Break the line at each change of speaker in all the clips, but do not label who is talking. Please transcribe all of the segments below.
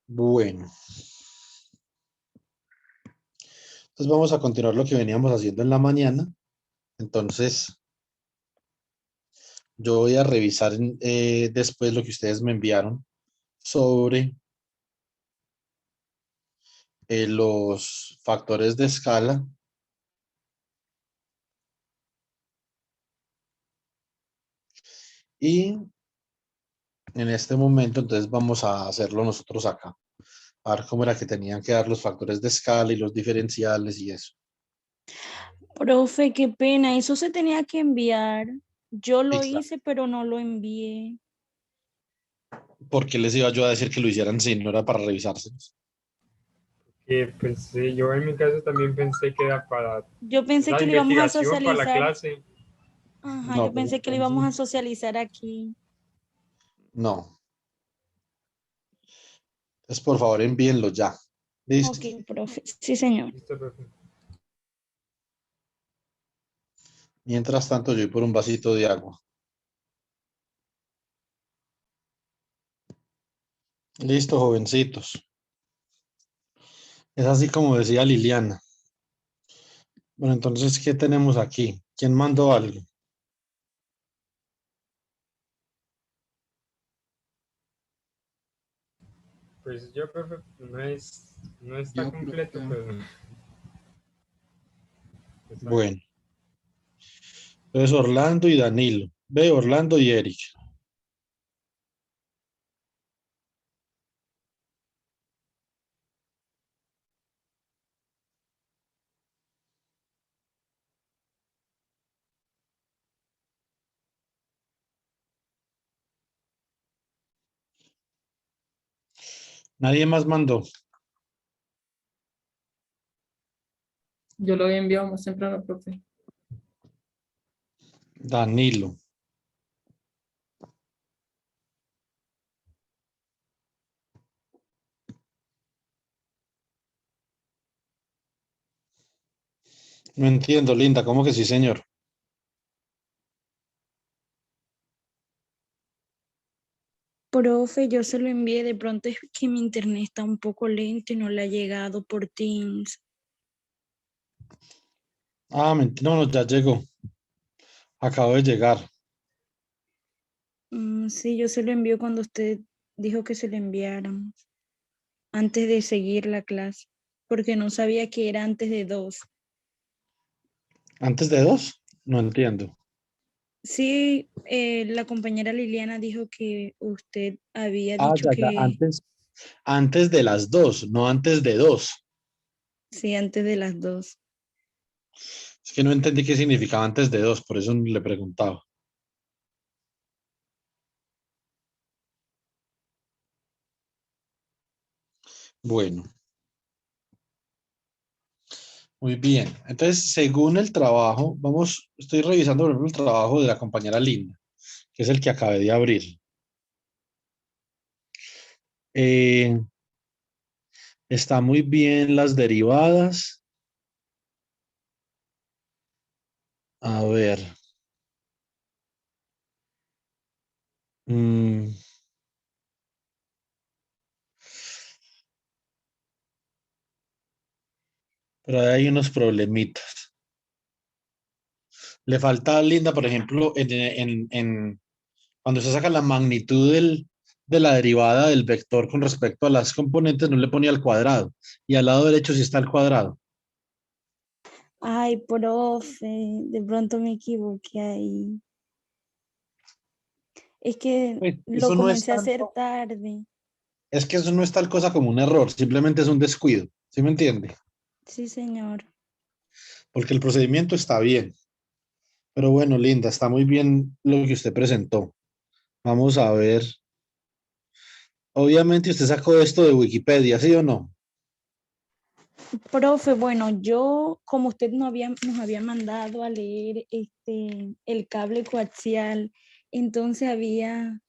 Bueno, entonces vamos a continuar lo que veníamos haciendo en la mañana. Entonces, yo voy a revisar después lo que ustedes me enviaron sobre los factores de escala y en este momento entonces vamos a hacerlo nosotros acá. A ver cómo era que tenían que dar los factores de escala y los diferenciales y eso.
Profe, qué pena, eso se tenía que enviar. Yo
Sí,
lo
claro.
hice, pero no lo envié.
Porque les iba yo a decir que lo hicieran si no era para revisárselos.
Pues sí, yo en mi caso también pensé que era para
Yo pensé
la
que lo íbamos a
investigación, para la
socializar.
clase.
Ajá,
No,
yo
pero
pensé que lo íbamos a
entonces,
socializar aquí.
no. Entonces, por favor, envíenlo ya.
Ok,
¿Listo?
profe. Sí, señor.
Listo, profe.
Mientras tanto, yo voy por un vasito de agua. Listo, jovencitos. Es así como decía Liliana. Bueno, entonces, ¿qué tenemos aquí? ¿Quién mandó algo?
Pues yo, profe, no está
Yo,
completo,
profe.
pero está bien.
Bueno, entonces Orlando y Danilo. Ve, Orlando y Eric. Nadie más mandó.
Yo lo había enviado más temprano, profe.
Danilo. No entiendo, Linda. ¿Cómo que sí, señor?
Profe, yo se lo envié. De pronto es que mi internet está un poco lento y no le ha llegado por Teams.
Ah, no, no, ya llegó. Acabo de llegar.
Sí, yo se lo envío cuando usted dijo que se lo enviáramos, antes de seguir la clase, porque no sabía que era antes de 2.
¿Antes de dos? No entiendo.
Sí, la compañera Liliana dijo que usted había
Ah,
dicho
ya, ya.
que
Antes de las dos, no antes de dos.
sí, antes de las 2.
Es que no entendí qué significaba antes de dos, por eso le preguntaba. Bueno, muy bien. Entonces, según el trabajo, estoy revisando por ejemplo, el trabajo de la compañera Linda, que es el que acabé de abrir. Eh, está muy bien las derivadas. A ver. mm, pero ahí hay unos problemitas. Le falta a Linda, por ejemplo, cuando se saca la magnitud de la derivada del vector con respecto a las componentes, no le ponía al cuadrado. Y al lado derecho sí está el cuadrado.
Ay, profe, de pronto me equivoqué ahí. Es que
Pues,
lo
eso no es
comencé a hacer
tanto.
tarde.
Es que eso no es tal cosa como un error, simplemente es un descuido. ¿Sí me entiende?
Sí, señor.
Porque el procedimiento está bien. Pero bueno, Linda, está muy bien lo que usted presentó. Vamos a ver. Obviamente usted sacó esto de Wikipedia, ¿sí o no?
Profe, bueno, yo, como usted nos había mandado a leer el cable coaxial, entonces había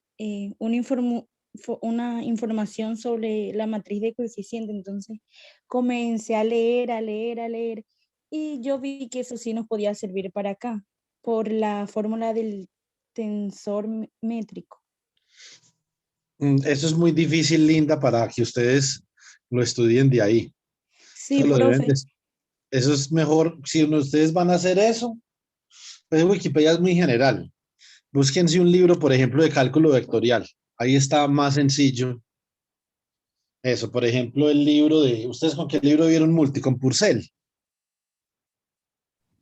una información sobre la matriz de coeficiente, entonces comencé a leer, a leer, a leer, y yo vi que eso sí nos podía servir para acá, por la fórmula del tensor métrico.
Eso es muy difícil, Linda, para que ustedes lo estudien de ahí.
Sí,
Eso lo deben
profe.
de- eso es mejor, si ustedes van a hacer eso, pues Wikipedia es muy general. Búsquense un libro, por ejemplo, de cálculo vectorial. Ahí está más sencillo. Eso, por ejemplo, el libro de, ¿ustedes con qué libro vieron Multi? Con Purcell.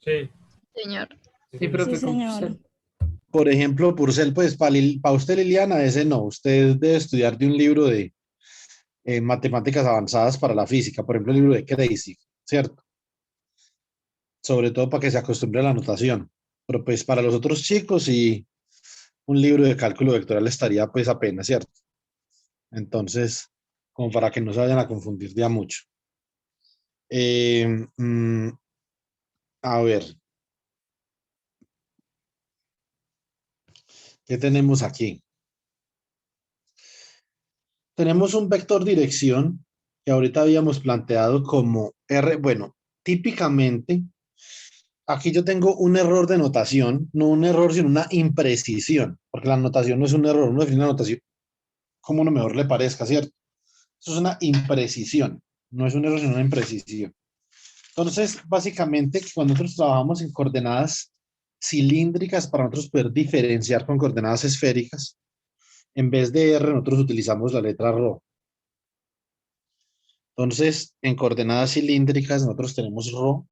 Sí,
Señor.
sí,
Sí,
señor.
Sí,
profe, con
señor.
Purcell.
Por ejemplo, Purcell, pues para usted, Liliana, ese no. Usted debe estudiar de un libro de matemáticas avanzadas para la física, por ejemplo, el libro de Crazy, ¿cierto? Sobre todo para que se acostumbre a la notación. Pero pues para los otros chicos y un libro de cálculo vectorial estaría pues apenas, ¿cierto? Entonces, como para que no se vayan a confundir ya mucho. Eh, mm, a ver, ¿qué tenemos aquí? Tenemos un vector dirección que ahorita habíamos planteado como R. Bueno, típicamente, aquí yo tengo un error de notación, no un error, sino una imprecisión, porque la notación no es un error, uno define una notación como uno mejor le parezca, ¿cierto? Eso es una imprecisión, no es un error, sino una imprecisión. Entonces, básicamente, cuando nosotros trabajamos en coordenadas cilíndricas, para nosotros poder diferenciar con coordenadas esféricas, en vez de R, nosotros utilizamos la letra ρ. Entonces, en coordenadas cilíndricas, nosotros tenemos ρ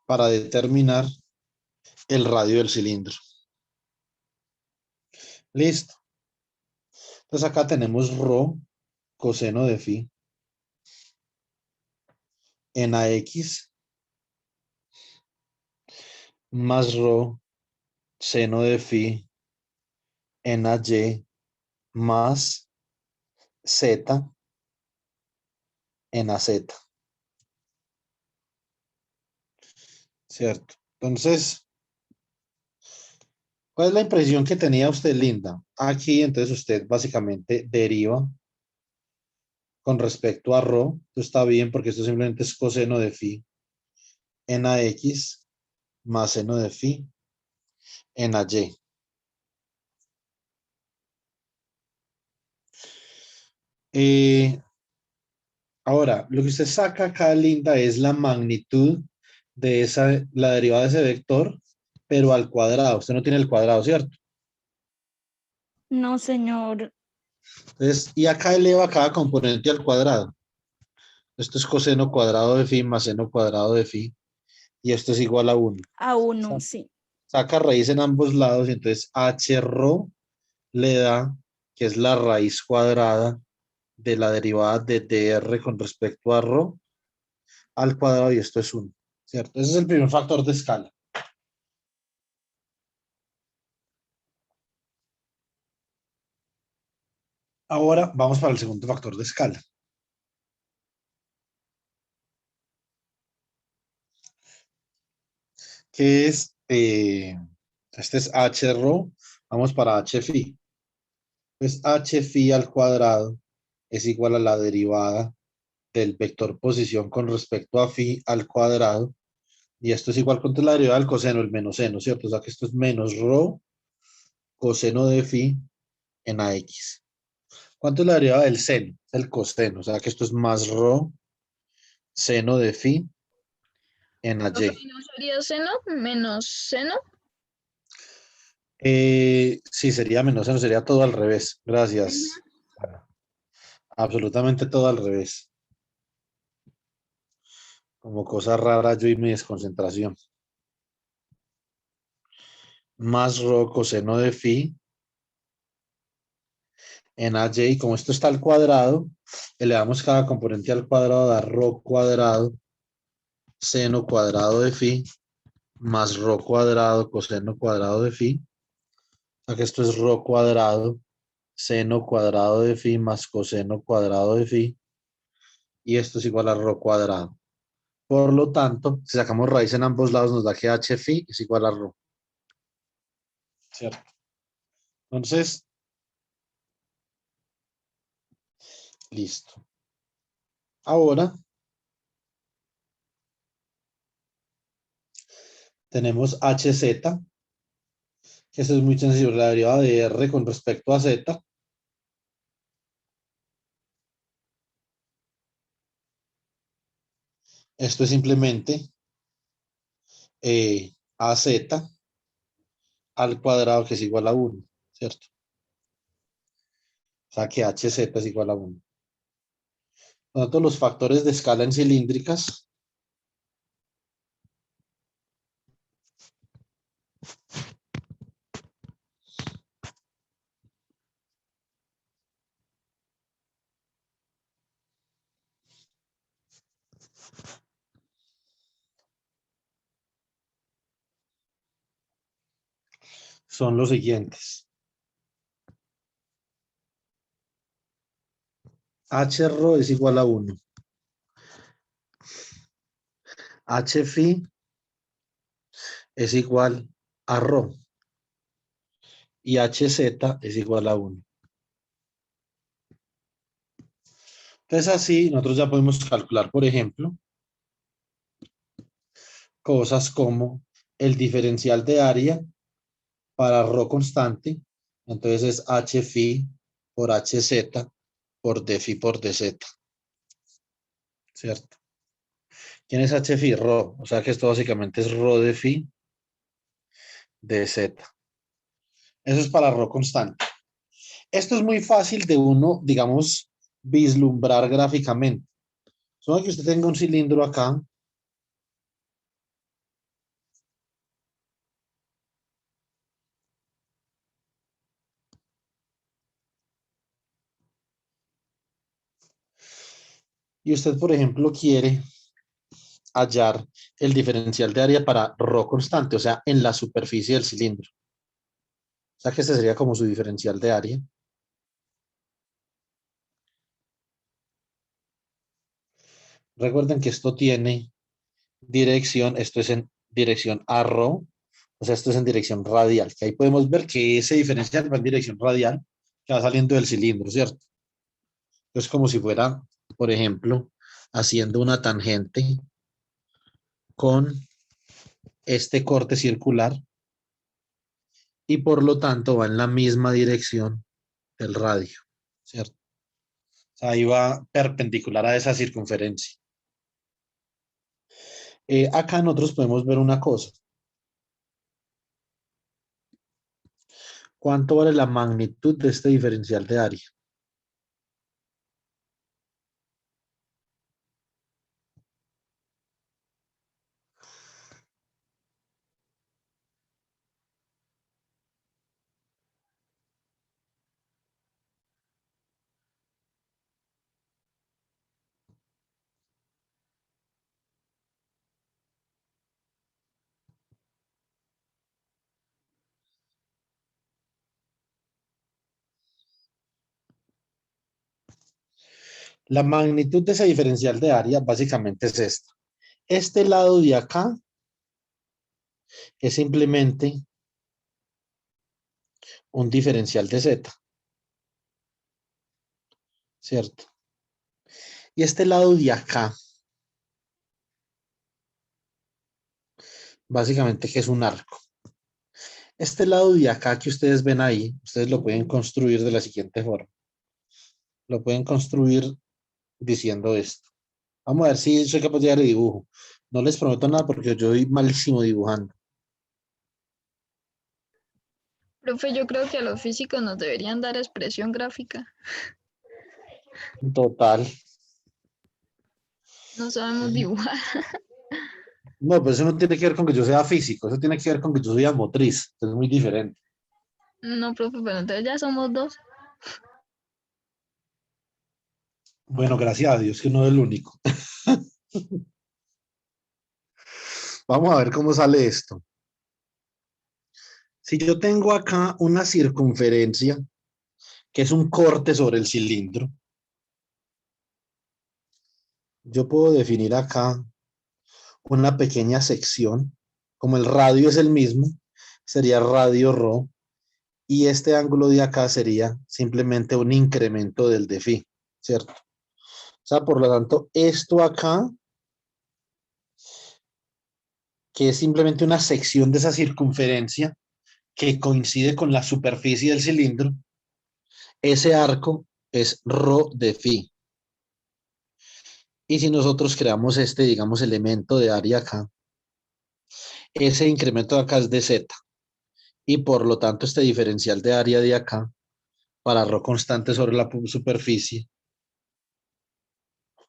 para determinar el radio del cilindro. Listo. Entonces, acá tenemos ρ coseno de phi en AX más ρ seno de phi en AY más z en AZ. ¿Cierto? Entonces, ¿cuál es la impresión que tenía usted, Linda? Aquí, entonces usted básicamente deriva con respecto a ρ. Esto está bien porque esto simplemente es coseno de phi en AX más seno de phi en AY. Eh, ahora, lo que usted saca acá, Linda, es la magnitud de la derivada de ese vector, pero al cuadrado. Usted no tiene el cuadrado, ¿cierto?
No, señor.
Entonces, y acá eleva cada componente al cuadrado. Esto es coseno cuadrado de phi más seno cuadrado de phi, y esto es igual a 1.
A uno, sí.
Saca raíz en ambos lados, y entonces h rho le da, que es la raíz cuadrada de la derivada de dr con respecto a rho al cuadrado, y esto es 1, ¿cierto? Ese es el primer factor de escala. Ahora vamos para el segundo factor de escala, que es, este es h rho, vamos para h phi. Pues h phi al cuadrado es igual a la derivada del vector posición con respecto a phi al cuadrado, y esto es igual contra la derivada del coseno, el menos seno, ¿cierto? O sea que esto es menos rho coseno de phi en AX. ¿Cuánto es la derivada del seno? El coseno, o sea que esto es más rho seno de phi en
Profe,
AY.
¿no sería seno menos seno?
Sí, sería menos seno, sería todo al revés.
Ujú.
Gracias. Absolutamente todo al revés. Como cosa rara yo y mi desconcentración. Más rho coseno de phi en AY, como esto está al cuadrado, elevamos cada componente al cuadrado, da rho cuadrado, seno cuadrado de phi, más rho cuadrado, coseno cuadrado de phi. O sea que esto es rho cuadrado, seno cuadrado de phi, más coseno cuadrado de phi, y esto es igual a rho cuadrado. Por lo tanto, si sacamos raíz en ambos lados, nos da que h phi es igual a rho. ¿Cierto? Entonces, listo. Ahora Tenemos HZ, que eso es muy sencillo, la derivada de R con respecto a Z. Esto es simplemente AZ al cuadrado, que es igual a 1, ¿cierto? O sea que HZ es igual a 1. Por lo tanto, los factores de escala en cilíndricas son los siguientes. HRO es igual a 1. HFI es igual a ρ. Y HZ es igual a 1. Entonces así nosotros ya podemos calcular, por ejemplo, cosas como el diferencial de área para ρ constante. Entonces es HFI por HZ por DFI por DZ. ¿Cierto? ¿Quién es HFI? ρ. O sea que esto básicamente es ρ de phi de Z. Eso es para ρ constante. Esto es muy fácil de uno, digamos, vislumbrar gráficamente. Solo que usted tenga un cilindro acá. Y usted, por ejemplo, quiere hallar el diferencial de área para ρ constante, o sea, en la superficie del cilindro. O sea que este sería como su diferencial de área. Recuerden que esto tiene dirección, esto es en dirección a ρ, o sea, esto es en dirección radial, que ahí podemos ver que ese diferencial va en dirección radial, que va saliendo del cilindro, ¿cierto? Es como si fuera, por ejemplo, haciendo una tangente con este corte circular y por lo tanto va en la misma dirección del radio, ¿cierto? O sea, ahí va perpendicular a esa circunferencia. Acá nosotros podemos ver una cosa. ¿Cuánto vale la magnitud de este diferencial de área? La magnitud de ese diferencial de área básicamente es esta. Este lado de acá es simplemente un diferencial de Z, ¿cierto? Y este lado de acá, básicamente que es un arco. Este lado de acá que ustedes ven ahí, ustedes lo pueden construir de la siguiente forma. Lo pueden construir diciendo esto. Vamos a ver si soy capaz de dar el dibujo. No les prometo nada porque yo soy malísimo dibujando.
Profe, yo creo que a los físicos nos deberían dar expresión gráfica.
Total.
No sabemos dibujar.
No, pero eso no tiene que ver con que yo sea físico, eso tiene que ver con que yo soy motriz. Es muy diferente.
No, profe, pero entonces ya somos dos.
Bueno, gracias a Dios que no es el único. Vamos a ver cómo sale esto. Si yo tengo acá una circunferencia, que es un corte sobre el cilindro, yo puedo definir acá una pequeña sección, como el radio es el mismo, sería radio ρ, y este ángulo de acá sería simplemente un incremento del de phi, ¿cierto? O sea, por lo tanto, esto acá que es simplemente una sección de esa circunferencia que coincide con la superficie del cilindro, ese arco es ρ de phi. Y si nosotros creamos este, digamos, elemento de área acá, ese incremento de acá es de z. Y por lo tanto, este diferencial de área de acá, para ρ constante sobre la superficie,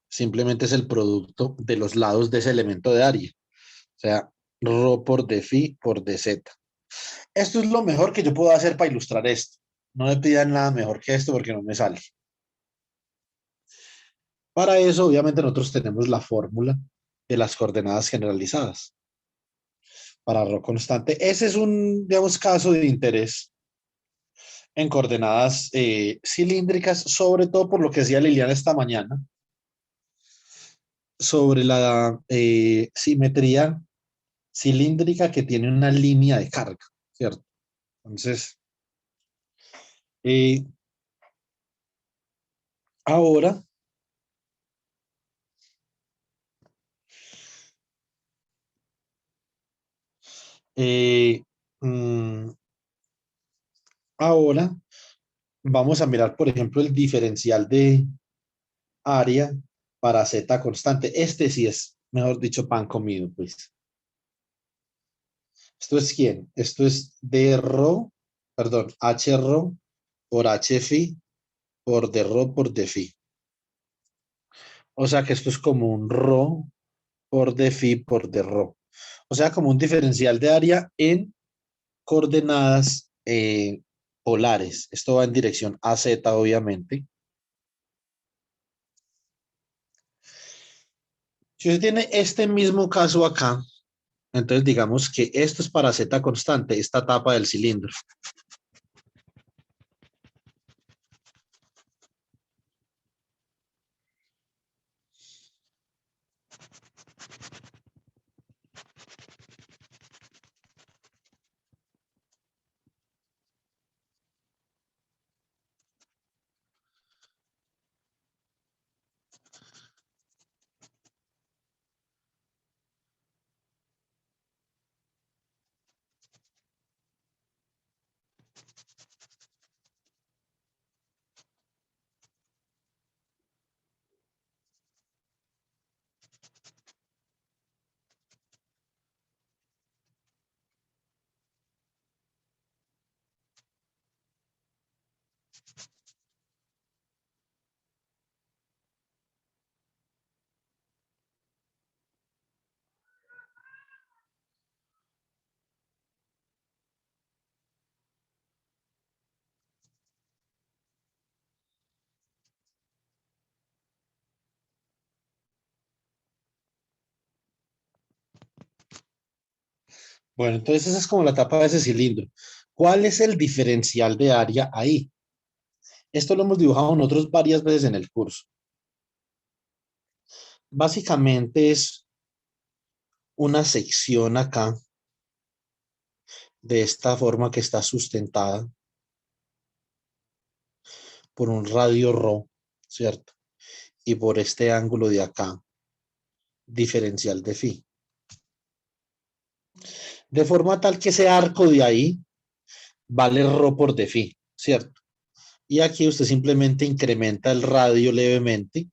simplemente es el producto de los lados de ese elemento de área. O sea, ρ por d phi por dz. Esto es lo mejor que yo puedo hacer para ilustrar esto. No me pidan nada mejor que esto porque no me sale. Para eso, obviamente, nosotros tenemos la fórmula de las coordenadas generalizadas para ρ constante. Ese es un, digamos, caso de interés en coordenadas cilíndricas, sobre todo por lo que decía Liliana esta mañana, sobre la simetría cilíndrica que tiene una línea de carga, ¿cierto? Entonces, ahora, eh, mm, ahora vamos a mirar, por ejemplo, el diferencial de área para z constante. Este sí es, mejor dicho, pan comido, pues. ¿Esto es quién? Esto es d rho, perdón, h rho por h phi por d rho por d phi. O sea que esto es como un rho por d phi por d rho. O sea, como un diferencial de área en coordenadas polares. Esto va en dirección a z, obviamente. Si usted tiene este mismo caso acá, entonces digamos que esto es para z constante, esta tapa del cilindro. Bueno, entonces esa es como la tapa de ese cilindro. ¿Cuál es el diferencial de área ahí? Esto lo hemos dibujado nosotros varias veces en el curso. Básicamente es una sección acá de esta forma que está sustentada por un radio ρ, ¿cierto? Y por este ángulo de acá, diferencial de phi. De forma tal que ese arco de ahí vale ρ por d phi, ¿cierto? Y aquí usted simplemente incrementa el radio levemente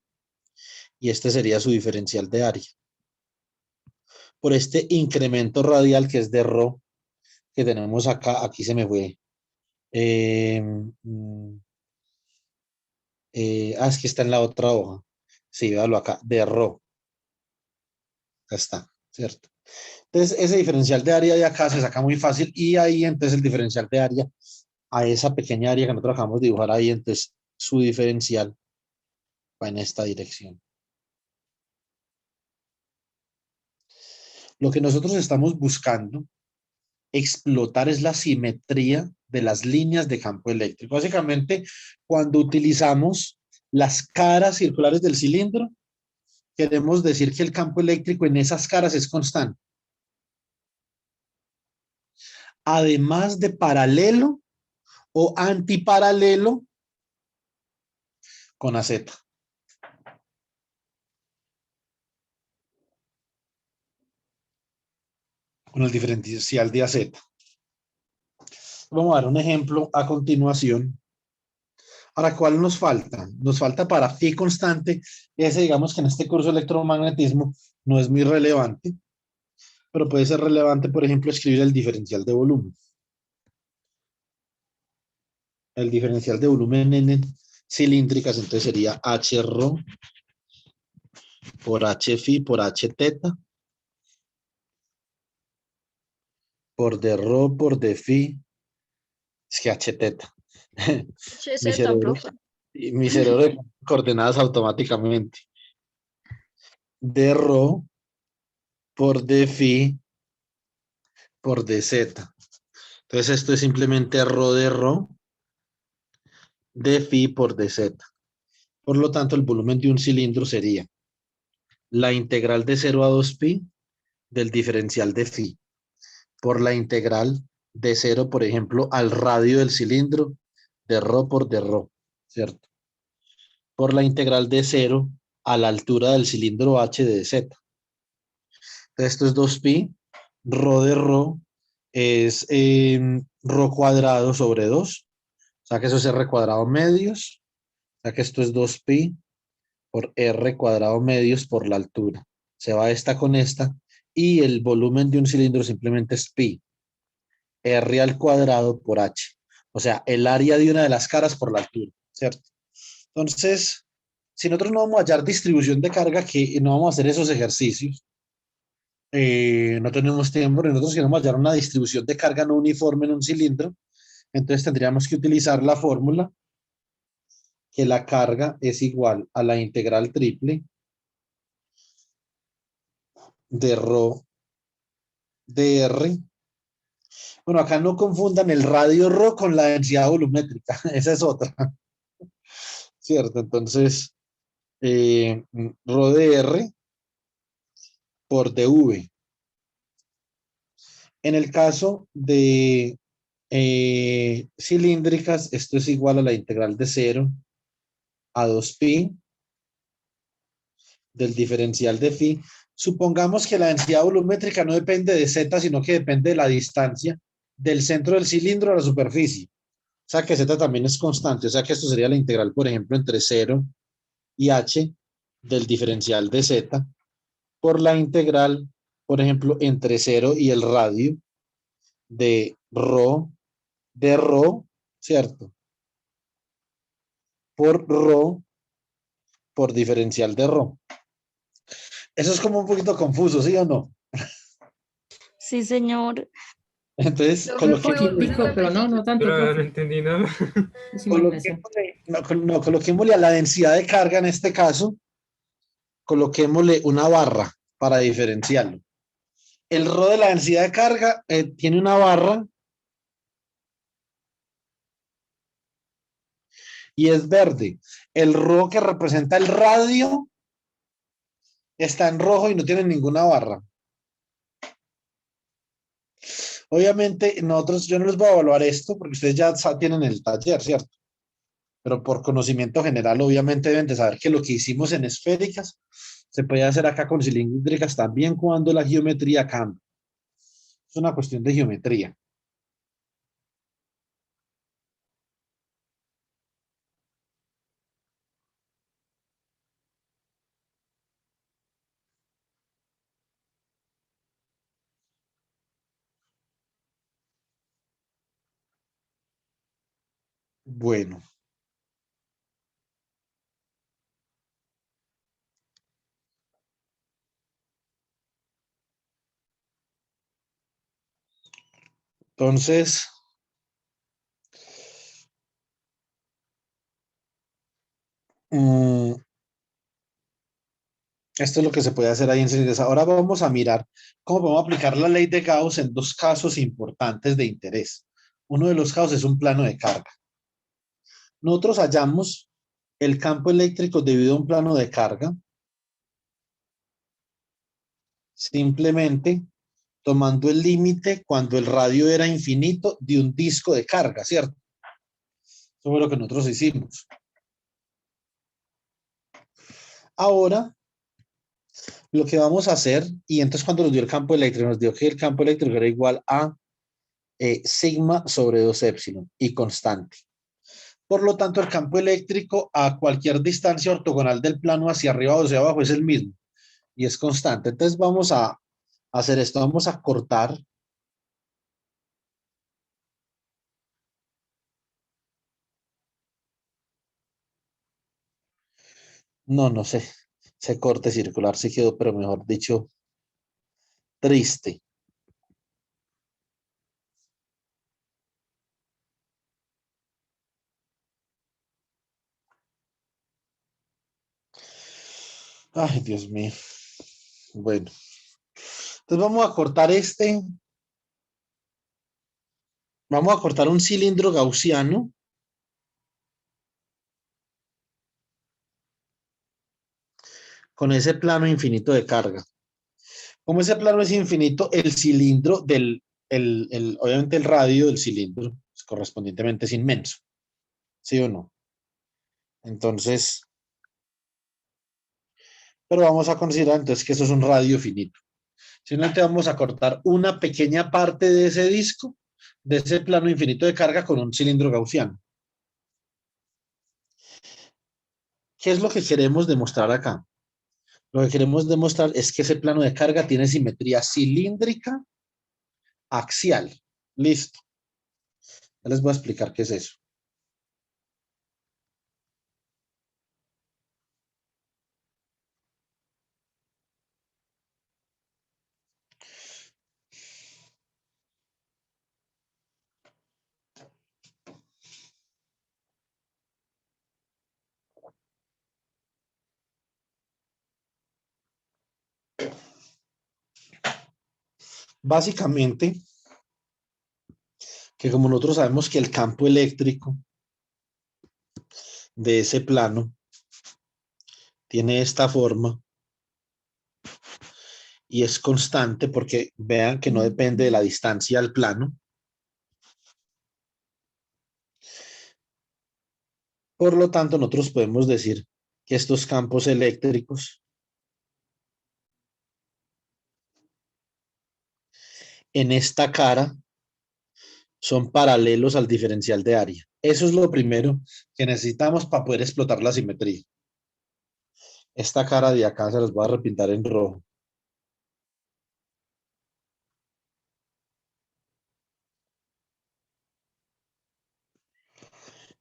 y este sería su diferencial de área. Por este incremento radial que es de ρ que tenemos acá, aquí se me fue. Es que está en la otra hoja. Sí, véalo acá, de ρ. Acá está, ¿cierto? Entonces, ese diferencial de área de acá se saca muy fácil y ahí entonces el diferencial de área a esa pequeña área que nosotros acabamos de dibujar ahí, entonces su diferencial va en esta dirección. Lo que nosotros estamos buscando explotar es la simetría de las líneas de campo eléctrico. Básicamente, cuando utilizamos las caras circulares del cilindro, queremos decir que el campo eléctrico en esas caras es constante. Además de paralelo o antiparalelo con AZ. con el diferencial de AZ. Vamos a dar un ejemplo a continuación. Ahora, ¿cuál nos falta? Nos falta para phi constante. Ese, digamos que en este curso de electromagnetismo no es muy relevante, pero puede ser relevante, por ejemplo, escribir el diferencial de volumen. El diferencial de volumen en cilíndricas, entonces sería H rho por H phi por H teta por d rho por d phi. Es que H teta. Mi
HZ,
cerebro,
profe.
mi cerebro de coordenadas automáticamente. D rho por d phi por dz. Entonces esto es simplemente rho de rho d phi por dz. Por lo tanto, el volumen de un cilindro sería la integral de 0 a 2 pi del diferencial de phi por la integral de 0, por ejemplo, al radio del cilindro de rho por d rho, ¿cierto? Por la integral de 0 a la altura del cilindro h de z. Esto es 2 pi, rho de rho es rho cuadrado sobre 2, o sea que eso es r cuadrado medios, o sea que esto es 2 pi por r cuadrado medios por la altura. Se va esta con esta y el volumen de un cilindro simplemente es pi, r al cuadrado por h, o sea, el área de una de las caras por la altura, ¿cierto? Entonces, si nosotros no vamos a hallar distribución de carga, que no vamos a hacer esos ejercicios, no tenemos tiempo, nosotros queremos hallar una distribución de carga no uniforme en un cilindro, entonces tendríamos que utilizar la fórmula que la carga es igual a la integral triple de rho dr. Bueno, acá no confundan el radio rho con la densidad volumétrica, esa es otra, ¿cierto? Entonces, rho dr por dv. En el caso de cilíndricas, esto es igual a la integral de 0 a 2 pi del diferencial de phi. Supongamos que la densidad volumétrica no depende de z, sino que depende de la distancia del centro del cilindro a la superficie. O sea que z también es constante. O sea que esto sería la integral, por ejemplo, entre 0 y h del diferencial de z por la integral, por ejemplo, entre 0 y el radio de rho, ¿cierto? Por rho por diferencial de rho. Eso es como un poquito confuso, ¿sí o no?
Sí, señor.
Entonces,
Profe,
Un
¿puede volver a
poquitico, pero no,
repetir?
no tanto,
Pero no
profe.
entendí nada.
Es imaginación.
coloquémosle a la densidad de carga en este caso, coloquémosle una barra para diferenciarlo. El rho de la densidad de carga tiene una barra y es verde. El rho que representa el radio está en rojo y no tiene ninguna barra. Obviamente, yo no les voy a evaluar esto porque ustedes ya tienen el taller, ¿cierto? Pero por conocimiento general, obviamente deben de saber que lo que hicimos en esféricas se puede hacer acá con cilíndricas también cuando la geometría cambia. Es una cuestión de geometría. Bueno. Entonces, esto es lo que se puede hacer ahí en cilindros. Ahora vamos a mirar cómo podemos aplicar la ley de Gauss en dos casos importantes de interés. Uno de los casos es un plano de carga. Nosotros hallamos el campo eléctrico debido a un plano de carga simplemente tomando el límite cuando el radio era infinito de un disco de carga, ¿cierto? Eso fue lo que nosotros hicimos. Ahora, lo que vamos a hacer, y entonces cuando nos dio el campo eléctrico, nos dio que el campo eléctrico era igual a sigma sobre 2 épsilon y constante. Por lo tanto, el campo eléctrico a cualquier distancia ortogonal del plano hacia arriba o hacia abajo es el mismo y es constante. Entonces vamos a hacer esto, vamos a cortar no sé, ese corte circular sí quedó, pero mejor dicho, triste. Ay, Dios mío. Bueno, entonces vamos a cortar vamos a cortar un cilindro gaussiano con ese plano infinito de carga. Como ese plano es infinito, el cilindro obviamente el radio del cilindro, pues, correspondientemente es inmenso. ¿Sí o no? Entonces, pero vamos a considerar entonces que eso es un radio finito. Simplemente vamos a cortar una pequeña parte de ese disco, de ese plano infinito de carga con un cilindro gaussiano. ¿Qué es lo que queremos demostrar acá? Lo que queremos demostrar es que ese plano de carga tiene simetría cilíndrica axial. Listo. Ya les voy a explicar qué es eso. Básicamente, que como nosotros sabemos que el campo eléctrico de ese plano tiene esta forma y es constante porque vean que no depende de la distancia al plano. Por lo tanto, nosotros podemos decir que estos campos eléctricos en esta cara son paralelos al diferencial de área. Eso es lo primero que necesitamos para poder explotar la simetría. Esta cara de acá se las voy a repintar en rojo.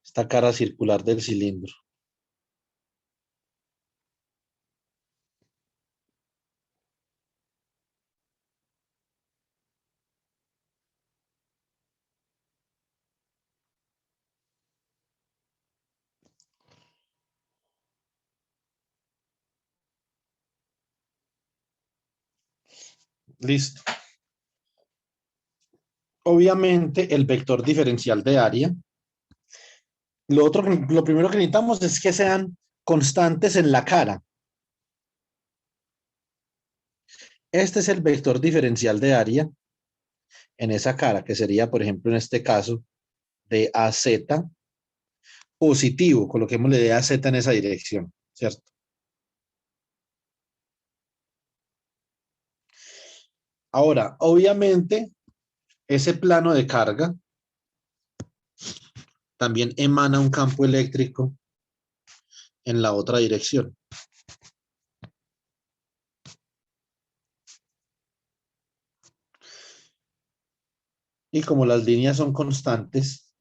Esta cara circular del cilindro. Listo. Obviamente, el vector diferencial de área. Lo primero que necesitamos es que sean constantes en la cara. Este es el vector diferencial de área en esa cara, que sería, por ejemplo, en este caso, de AZ positivo. Coloquémosle de AZ en esa dirección, ¿cierto? Ahora, obviamente, ese plano de carga también emana un campo eléctrico en la otra dirección. Y como las líneas son constantes,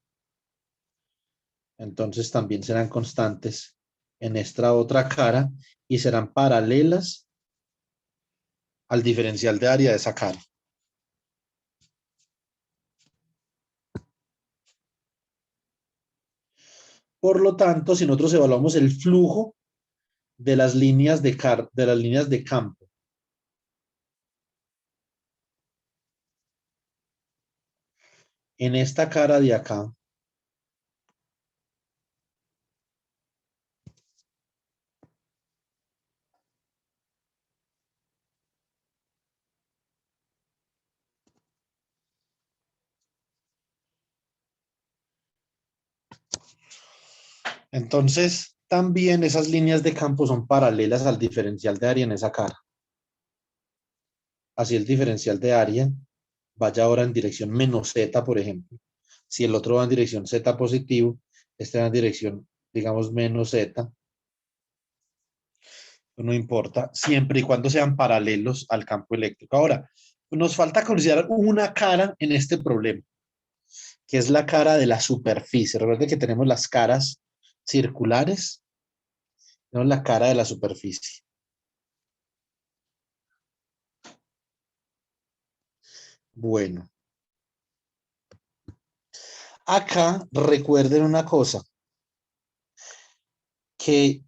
entonces también serán constantes en esta otra cara y serán paralelas al diferencial de área de esa cara. Por lo tanto, si nosotros evaluamos el flujo de las líneas de campo en esta cara de acá, entonces también esas líneas de campo son paralelas al diferencial de área en esa cara. así el diferencial de área vaya ahora en dirección menos z, por ejemplo. Si el otro va en dirección z positivo, este va en dirección, digamos, menos z. No importa, siempre y cuando sean paralelos al campo eléctrico. Ahora, nos falta considerar una cara en este problema, que es la cara de la superficie. Recuerden que tenemos las caras circulares, tenemos la cara de la superficie. Bueno. Acá recuerden una cosa, que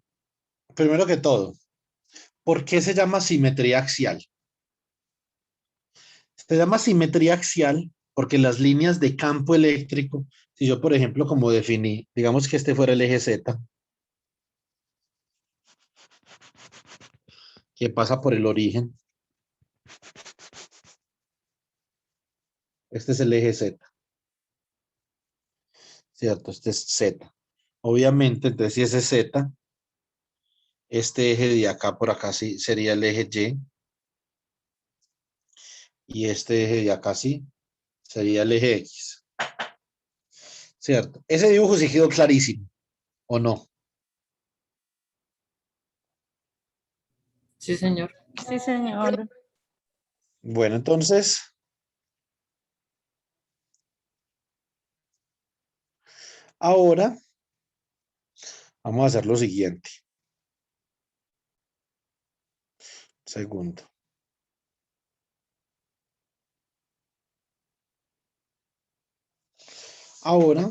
primero que todo, ¿por qué se llama simetría axial? Se llama simetría axial porque las líneas de campo eléctrico, si yo por ejemplo como definí, digamos que este fuera el eje Z, que pasa por el origen, este es el eje Z, ¿cierto? Este es Z. Obviamente, entonces si ese es Z, este eje de acá por acá sí sería el eje Y, y este eje de acá sí sería el eje X, ¿cierto? Ese dibujo sí quedó clarísimo, ¿o no?
Sí, señor.
Sí, señor.
Bueno, entonces, ahora vamos a hacer lo siguiente. Segundo. Ahora,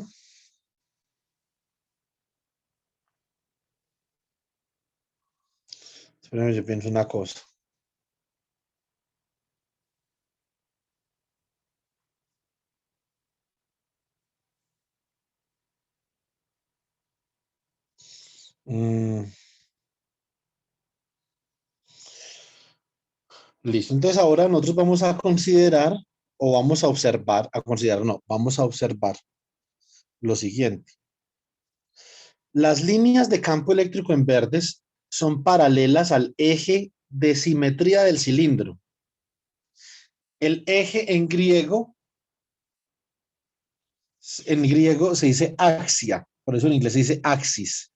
espérame, yo pienso una cosa. Listo, entonces ahora nosotros vamos a considerar o vamos a observar, a considerar, no, vamos a observar lo siguiente. Las líneas de campo eléctrico en verdes son paralelas al eje de simetría del cilindro. El eje en griego se dice axia, por eso en inglés se dice axis.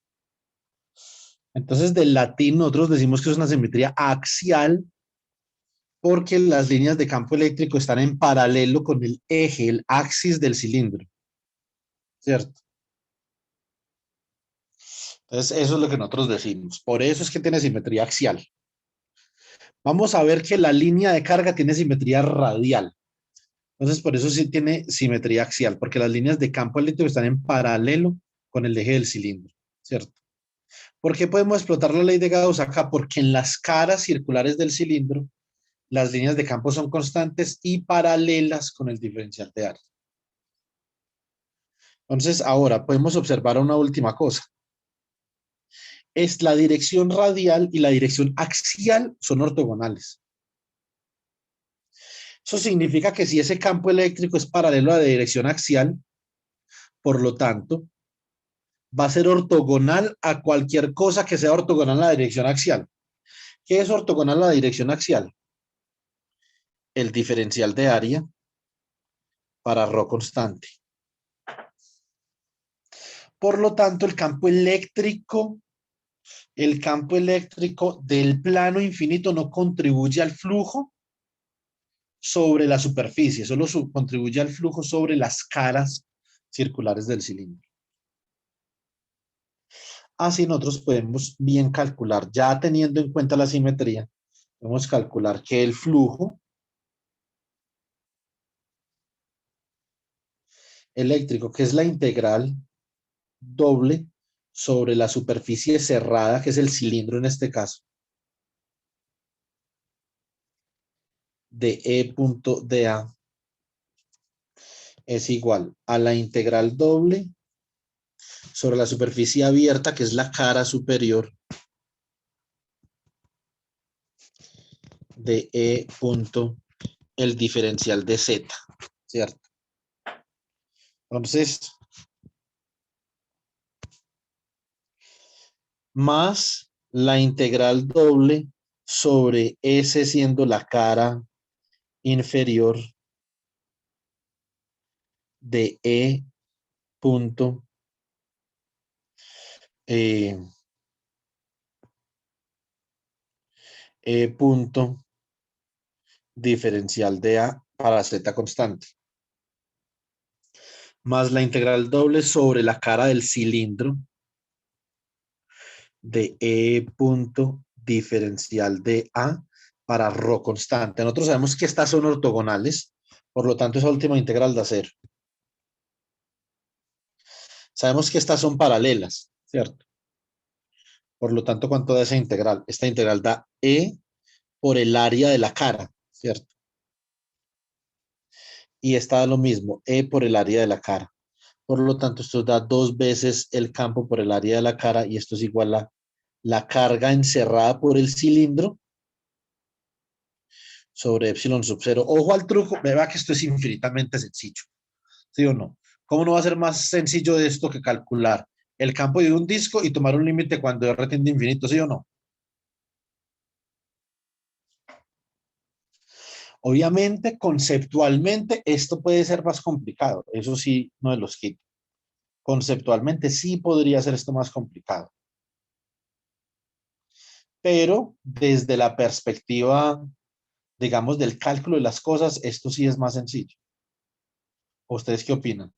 Entonces, del latín nosotros decimos que es una simetría axial porque las líneas de campo eléctrico están en paralelo con el eje, el axis del cilindro, ¿cierto? Entonces, eso es lo que nosotros decimos. Por eso es que tiene simetría axial. Vamos a ver que la línea de carga tiene simetría radial. Entonces, por eso sí tiene simetría axial, porque las líneas de campo eléctrico están en paralelo con el eje del cilindro, ¿cierto? ¿Por qué podemos explotar la ley de Gauss acá? Porque en las caras circulares del cilindro, las líneas de campo son constantes y paralelas con el diferencial de área. Entonces, ahora podemos observar una última cosa. Es la dirección radial y la dirección axial son ortogonales. Eso significa que si ese campo eléctrico es paralelo a la dirección axial, por lo tanto, va a ser ortogonal a cualquier cosa que sea ortogonal a la dirección axial. ¿Qué es ortogonal a la dirección axial? El diferencial de área para ρ constante. Por lo tanto, el campo eléctrico del plano infinito no contribuye al flujo sobre la superficie, solo contribuye al flujo sobre las caras circulares del cilindro. Así nosotros podemos bien calcular, ya teniendo en cuenta la simetría, podemos calcular que el flujo eléctrico, que es la integral doble sobre la superficie cerrada, que es el cilindro en este caso, de E punto dA, es igual a la integral doble sobre la superficie abierta, que es la cara superior, de E punto el diferencial de Z, ¿cierto? Entonces, más la integral doble sobre S siendo la cara inferior de E punto E punto diferencial de A para Z constante, más la integral doble sobre la cara del cilindro de E punto diferencial de A para ρ constante. Nosotros sabemos que estas son ortogonales, por lo tanto esa última integral da 0. Sabemos que estas son paralelas, ¿cierto? Por lo tanto, ¿cuánto da esa integral? Esta integral da E por el área de la cara, ¿cierto? Y esta da lo mismo, E por el área de la cara. Por lo tanto, esto da 2 veces el campo por el área de la cara y esto es igual a la carga encerrada por el cilindro sobre epsilon sub 0. Ojo al truco, me va que esto es infinitamente sencillo, ¿sí o no? ¿Cómo no va a ser más sencillo de esto que calcular el campo de un disco y tomar un límite cuando R tiende a infinito, sí o no? Obviamente, conceptualmente, esto puede ser más complicado. Eso sí, no los quito. Conceptualmente sí podría ser esto más complicado. Pero desde la perspectiva, digamos, del cálculo de las cosas, esto sí es más sencillo. ¿Ustedes qué opinan?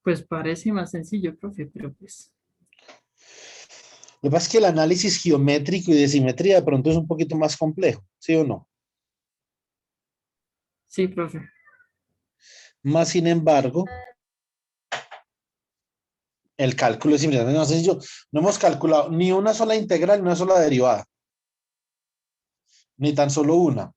Pues parece más sencillo, profe, pero pues
Lo que pasa es que el análisis geométrico y de simetría de pronto es un poquito más complejo, ¿sí o no?
sí, profe.
Más sin embargo, el cálculo es infinitamente más sencillo. No hemos calculado ni una sola integral ni una sola derivada. Ni tan solo una.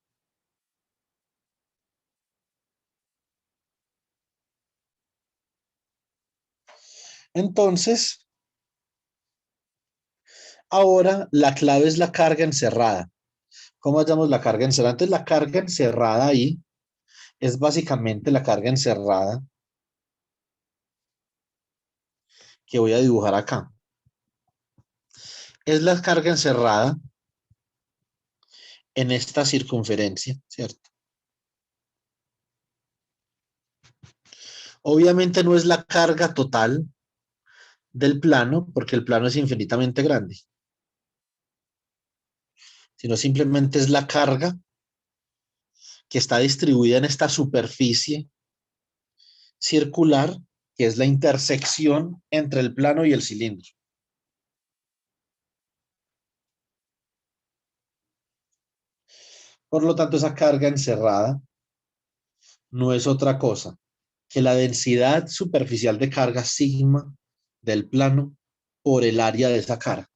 Entonces, ahora la clave es la carga encerrada. ¿Cómo hallamos la carga encerrada? Entonces, la carga encerrada ahí es básicamente la carga encerrada que voy a dibujar acá. Es la carga encerrada en esta circunferencia, ¿cierto? Obviamente no es la carga total del plano, porque el plano es infinitamente grande, sino simplemente es la carga que está distribuida en esta superficie circular, que es la intersección entre el plano y el cilindro. Por lo tanto, esa carga encerrada no es otra cosa que la densidad superficial de carga sigma del plano por el área de esa cara.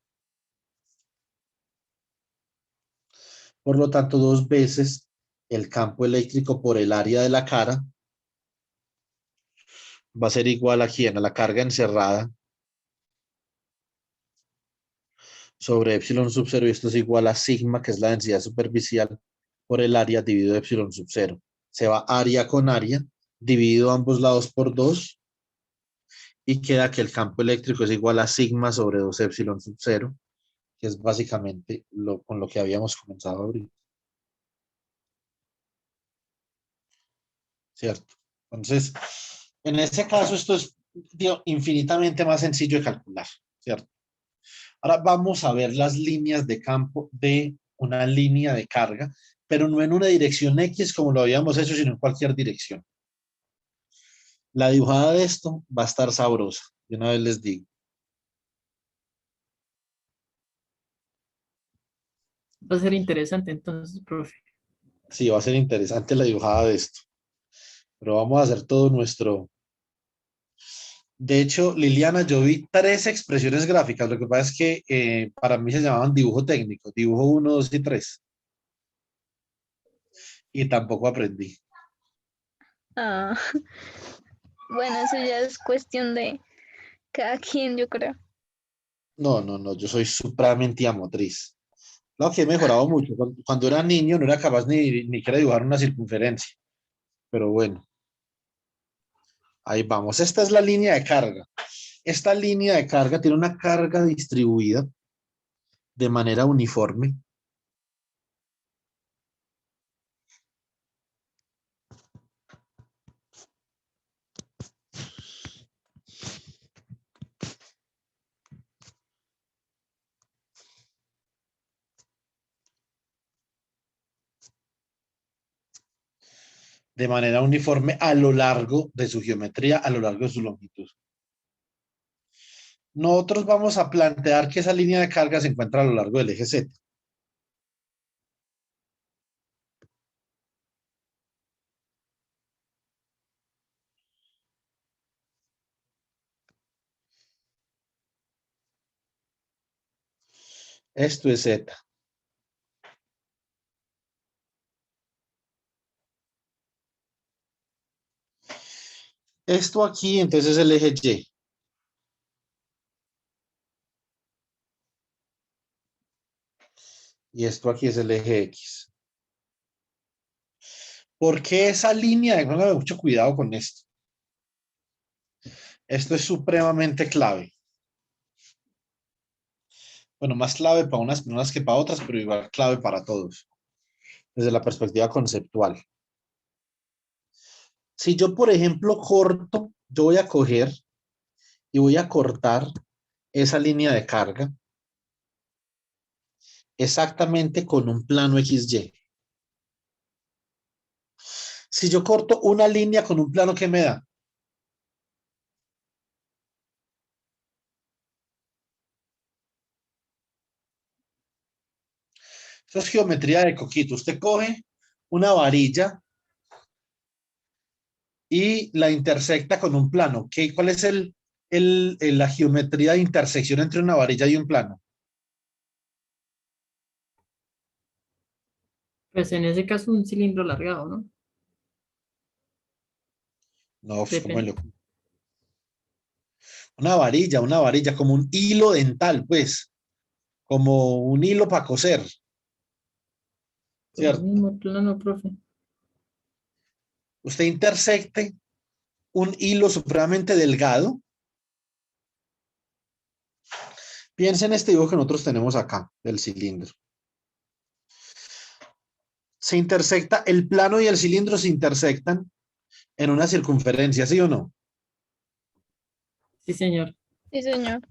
Por lo tanto, 2 veces el campo eléctrico por el área de la cara va a ser igual a ¿quién? A la carga encerrada sobre epsilon sub 0 y esto es igual a sigma, que es la densidad superficial por el área dividido epsilon sub 0. Se va área con área, dividido ambos lados por 2 y queda que el campo eléctrico es igual a sigma sobre 2 epsilon sub 0, que es básicamente con lo que habíamos comenzado ahorita. ¿Cierto? Entonces, en este caso esto es infinitamente más sencillo de calcular, ¿cierto? Ahora vamos a ver las líneas de campo de una línea de carga, pero no en una dirección X como lo habíamos hecho, sino en cualquier dirección. La dibujada de esto va a estar sabrosa, de una vez les digo.
Va a ser interesante entonces, profe.
Sí, va a ser interesante la dibujada de esto, pero vamos a hacer todo nuestro... De hecho, Liliana, yo vi 3 expresiones gráficas, lo que pasa es que para mí se llamaban dibujo técnico, dibujo 1, 2 y 3, y tampoco aprendí.
Ah, bueno, eso ya es cuestión de cada quien, yo creo.
No, yo soy supremamente motriz. Lo que he mejorado mucho. Cuando era niño no era capaz ni siquiera dibujar una circunferencia. Pero bueno, ahí vamos. Esta es la línea de carga. Esta línea de carga tiene una carga distribuida de manera uniforme. De manera uniforme a lo largo de su geometría, a lo largo de su longitud. Nosotros vamos a plantear que esa línea de carga se encuentra a lo largo del eje Z. Esto es Z. Esto aquí, entonces, es el eje Y. Y esto aquí es el eje X. ¿Por qué esa línea? Póngame mucho cuidado con esto. Esto es supremamente clave. Bueno, más clave para unas personas que para otras, pero igual clave para todos, desde la perspectiva conceptual. Si yo, por ejemplo, corto, yo voy a coger y voy a cortar esa línea de carga exactamente con un plano XY. Si yo corto una línea con un plano, ¿qué me da? Eso es geometría de coquito. Usted coge una varilla y la intersecta con un plano. ¿Cuál es la geometría de intersección entre una varilla y un plano?
Pues en ese caso un cilindro alargado, ¿no?
No, pues como
Depende.
una varilla, como un hilo dental, pues, como un hilo para coser,
Por el
¿cierto?
mismo plano, profe.
Usted intersecte un hilo supremamente delgado. Piensa en este dibujo que nosotros tenemos acá, del cilindro. Se intersecta, el plano y el cilindro se intersectan en una circunferencia, ¿sí o no?
Sí, señor.
Sí, señor.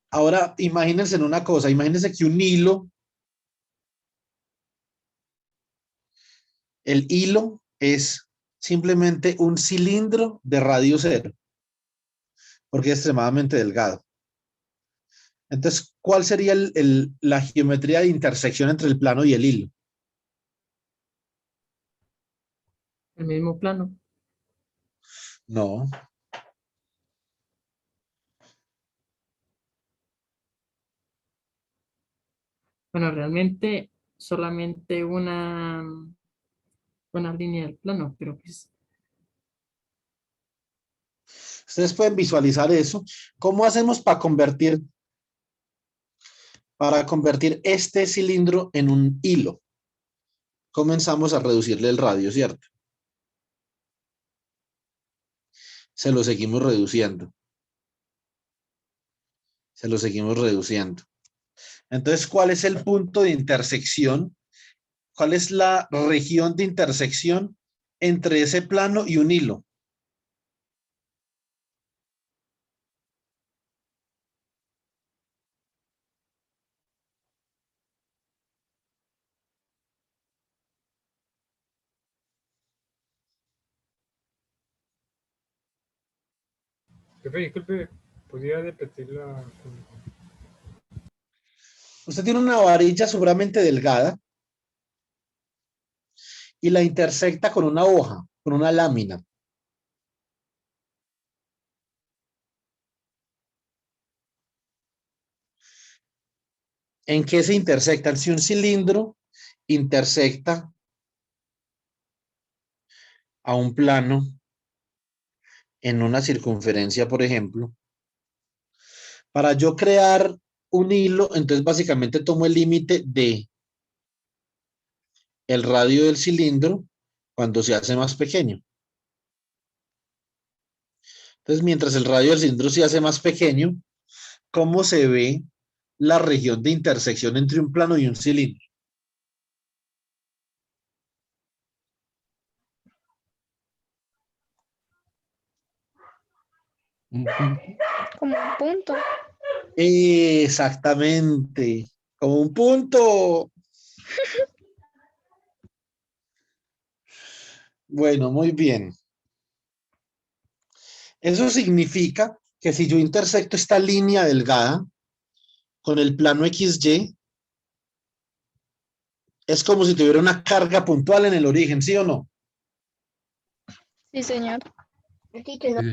Ahora, imagínense en una cosa, imagínense que un hilo, el hilo es simplemente un cilindro de radio cero, porque es extremadamente delgado. Entonces, ¿cuál sería la geometría de intersección entre el plano y el hilo?
El mismo plano.
No,
Bueno, realmente solamente una línea del plano, pero pues
ustedes pueden visualizar eso. ¿Cómo hacemos para convertir este cilindro en un hilo? Comenzamos a reducirle el radio, ¿cierto? Se lo seguimos reduciendo. Se lo seguimos reduciendo. Entonces, ¿cuál es el punto de intersección? ¿Cuál es la región de intersección entre ese plano y un hilo?
Jefe, disculpe, ¿podría repetir la...?
Usted tiene una varilla supremamente delgada y la intersecta con una hoja, con una lámina. ¿En qué se intersectan? Si un cilindro intersecta a un plano en una circunferencia, por ejemplo, para yo crear un hilo, entonces básicamente tomo el límite de el radio del cilindro cuando se hace más pequeño. Entonces, mientras el radio del cilindro se hace más pequeño, ¿cómo se ve la región de intersección entre un plano y un cilindro?
Un punto.
Como un punto.
Exactamente, como un punto. Bueno, muy bien. Eso significa que si yo intersecto esta línea delgada con el plano XY, es como si tuviera una carga puntual en el origen, ¿sí o no?
Sí, señor.
Sí, señor.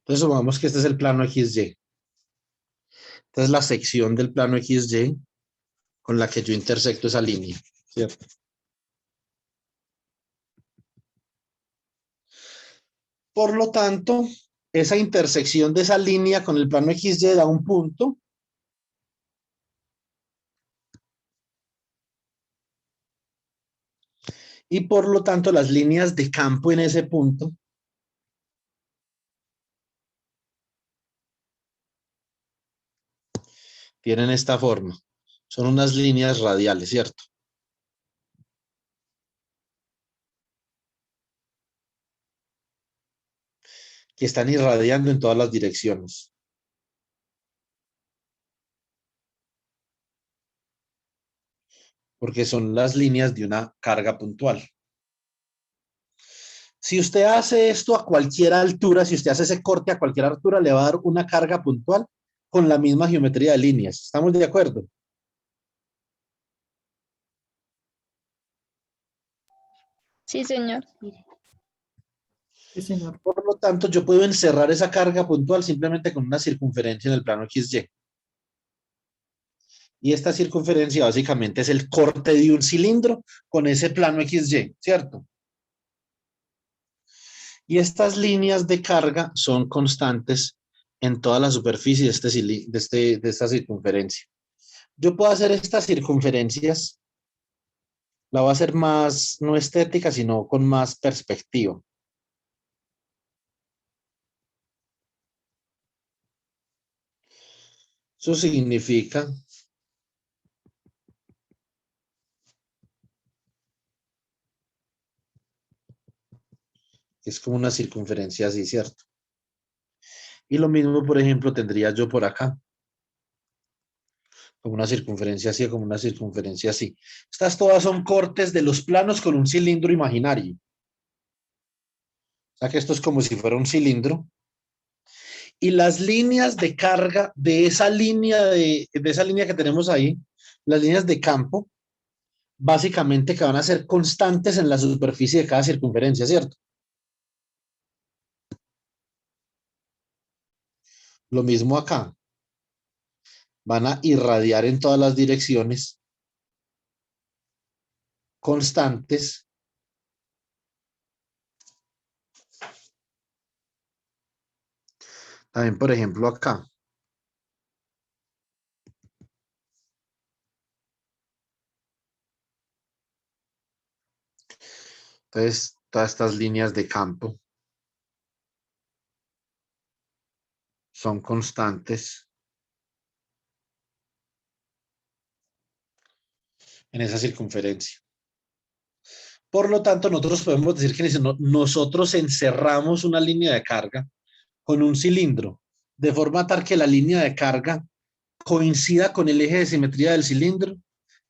Entonces supongamos que este es el plano XY. Esta es la sección del plano XY con la que yo intersecto esa línea, ¿cierto? Por lo tanto, esa intersección de esa línea con el plano XY da un punto. Y por lo tanto, las líneas de campo en ese punto tienen esta forma. Son unas líneas radiales, ¿cierto? Que están irradiando en todas las direcciones. Porque son las líneas de una carga puntual. Si usted hace esto a cualquier altura, si usted hace ese corte a cualquier altura, le va a dar una carga puntual con la misma geometría de líneas. ¿Estamos de acuerdo?
Sí, señor.
Sí, señor.
Por lo tanto, yo puedo encerrar esa carga puntual simplemente con una circunferencia en el plano XY. Y esta circunferencia básicamente es el corte de un cilindro con ese plano XY, ¿cierto? Y estas líneas de carga son constantes en toda la superficie de esta circunferencia. Yo puedo hacer estas circunferencias, la voy a hacer más, no estética, sino con más perspectiva. Eso significa que es como una circunferencia así, ¿cierto? Y lo mismo, por ejemplo, tendría yo por acá, como una circunferencia así, como una circunferencia así. Estas todas son cortes de los planos con un cilindro imaginario. O sea que esto es como si fuera un cilindro. Y las líneas de carga de esa línea, de esa línea que tenemos ahí, las líneas de campo, básicamente que van a ser constantes en la superficie de cada circunferencia, ¿cierto? Lo mismo acá. Van a irradiar en todas las direcciones constantes. También, por ejemplo, acá. Entonces, todas estas líneas de campo son constantes en esa circunferencia. Por lo tanto, nosotros podemos decir que nosotros encerramos una línea de carga con un cilindro, de forma tal que la línea de carga coincida con el eje de simetría del cilindro.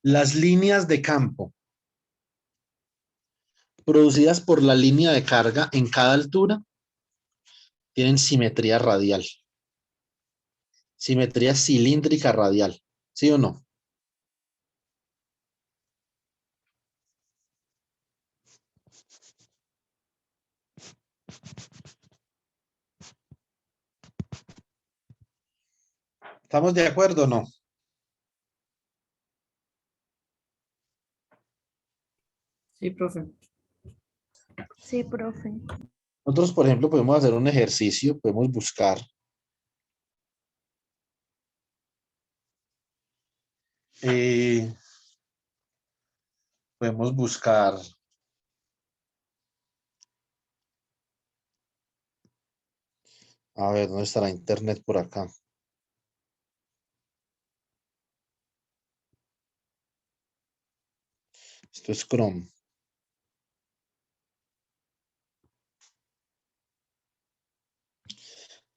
Las líneas de campo producidas por la línea de carga en cada altura tienen simetría radial. Simetría cilíndrica radial. ¿Sí o no? ¿Estamos de acuerdo o no?
Sí, profe.
Sí, profe.
Nosotros, por ejemplo, podemos hacer un ejercicio, podemos buscar eh, podemos buscar, a ver, ¿dónde estará internet por acá? Esto es Chrome.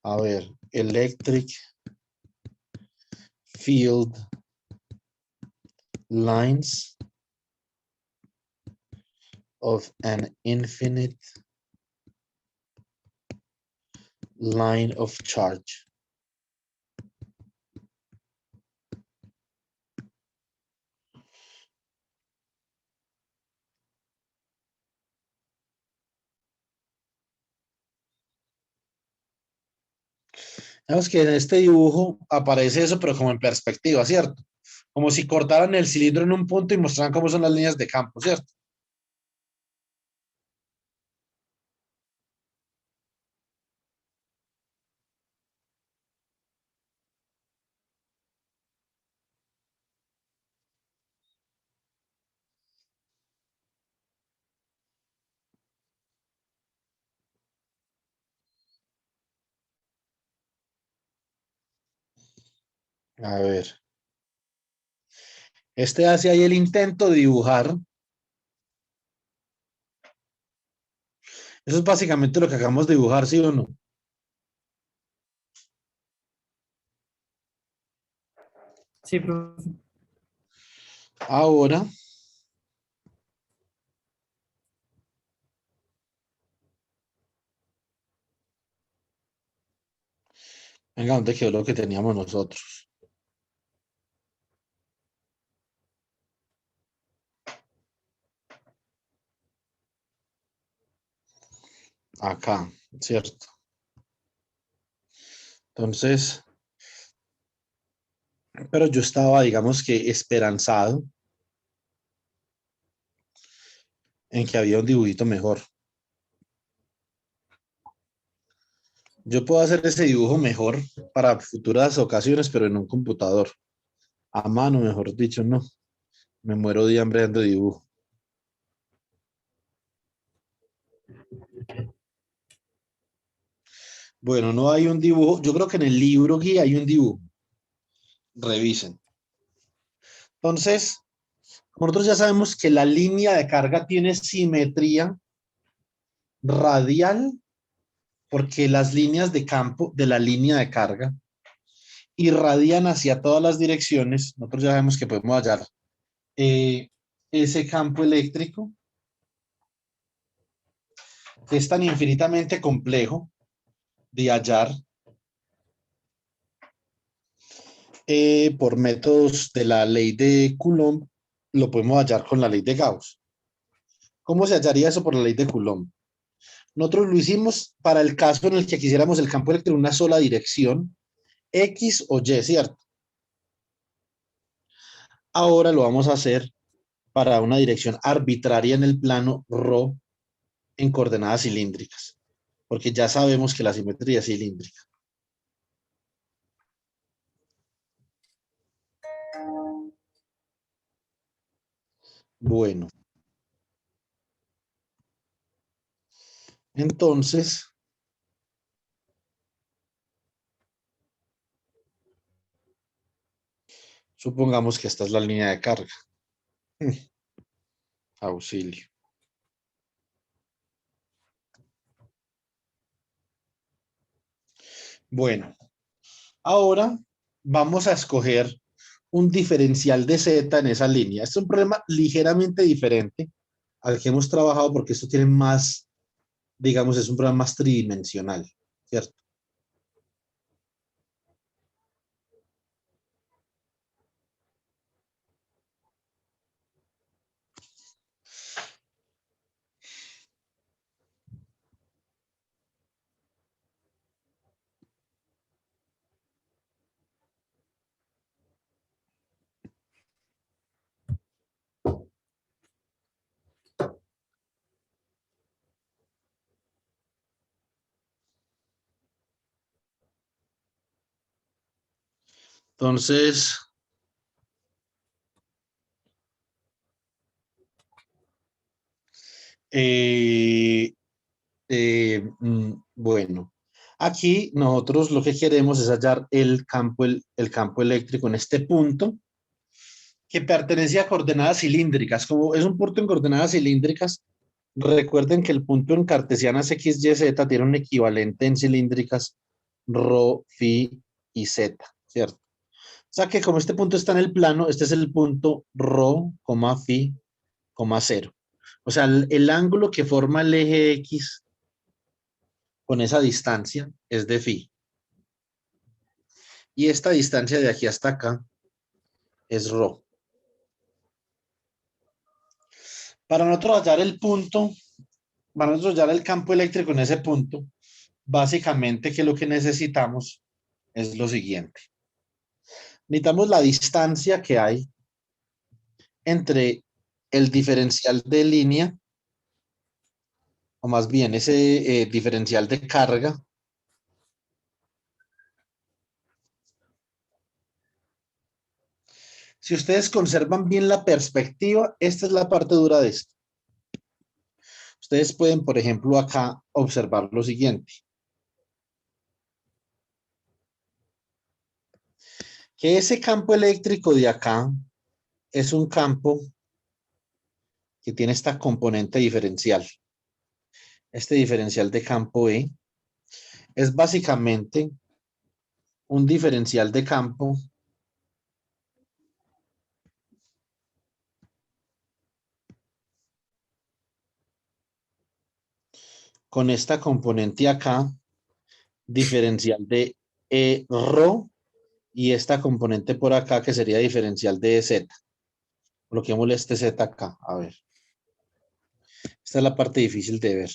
A ver, electric field lines of an infinite line of charge. Vemos que en este dibujo aparece eso, pero como en perspectiva, ¿cierto? Como si cortaran el cilindro en un punto y mostraran cómo son las líneas de campo, ¿cierto? A ver. Este hace ahí el intento de dibujar. Eso es básicamente lo que acabamos de dibujar, ¿sí o no?
Sí, profe.
Ahora, venga, ¿dónde quedó lo que teníamos nosotros? Acá, ¿cierto? Entonces, pero yo estaba, digamos que esperanzado en que había un dibujito mejor. Yo puedo hacer ese dibujo mejor para futuras ocasiones, pero en un computador. A mano, mejor dicho, no. Me muero de hambre dando dibujo. Bueno, no hay un dibujo. Yo creo que en el libro guía hay un dibujo. Revisen. Entonces, nosotros ya sabemos que la línea de carga tiene simetría radial porque las líneas de campo de la línea de carga irradian hacia todas las direcciones. Nosotros ya sabemos que podemos hallar eh, ese campo eléctrico que es tan infinitamente complejo de hallar por métodos de la ley de Coulomb, lo podemos hallar con la ley de Gauss. ¿Cómo se hallaría eso por la ley de Coulomb? Nosotros lo hicimos para el caso en el que quisiéramos el campo eléctrico en una sola dirección, X o Y, ¿cierto? Ahora lo vamos a hacer para una dirección arbitraria en el plano ρ en coordenadas cilíndricas, porque ya sabemos que la simetría es cilíndrica. Bueno, entonces, supongamos que esta es la línea de carga. Auxilio. Bueno, ahora vamos a escoger un diferencial de Z en esa línea. Este es un problema ligeramente diferente al que hemos trabajado porque esto tiene más, digamos, es un problema más tridimensional, ¿cierto? Entonces, eh, bueno, aquí nosotros lo que queremos es hallar el campo eléctrico en este punto que pertenece a coordenadas cilíndricas. Como es un punto en coordenadas cilíndricas, recuerden que el punto en cartesianas x, y, z tiene un equivalente en cilíndricas rho, phi y z, ¿cierto? O sea que como este punto está en el plano, este es el punto rho, phi, 0. O sea, el ángulo que forma el eje X con esa distancia es de phi. Y esta distancia de aquí hasta acá es rho. Para nosotros hallar el punto, para nosotros hallar el campo eléctrico en ese punto, básicamente que lo que necesitamos es lo siguiente. Necesitamos la distancia que hay entre el diferencial de línea, o más bien ese diferencial de carga, si ustedes conservan bien la perspectiva, esta es la parte dura de esto. Ustedes pueden, por ejemplo, acá observar lo siguiente. Que ese campo eléctrico de acá es un campo que tiene esta componente diferencial. Este diferencial de campo E es básicamente un diferencial de campo con esta componente acá, diferencial de E rho, y esta componente por acá que sería diferencial de EZ. Coloquémosle este Z acá, a ver. Esta es la parte difícil de ver.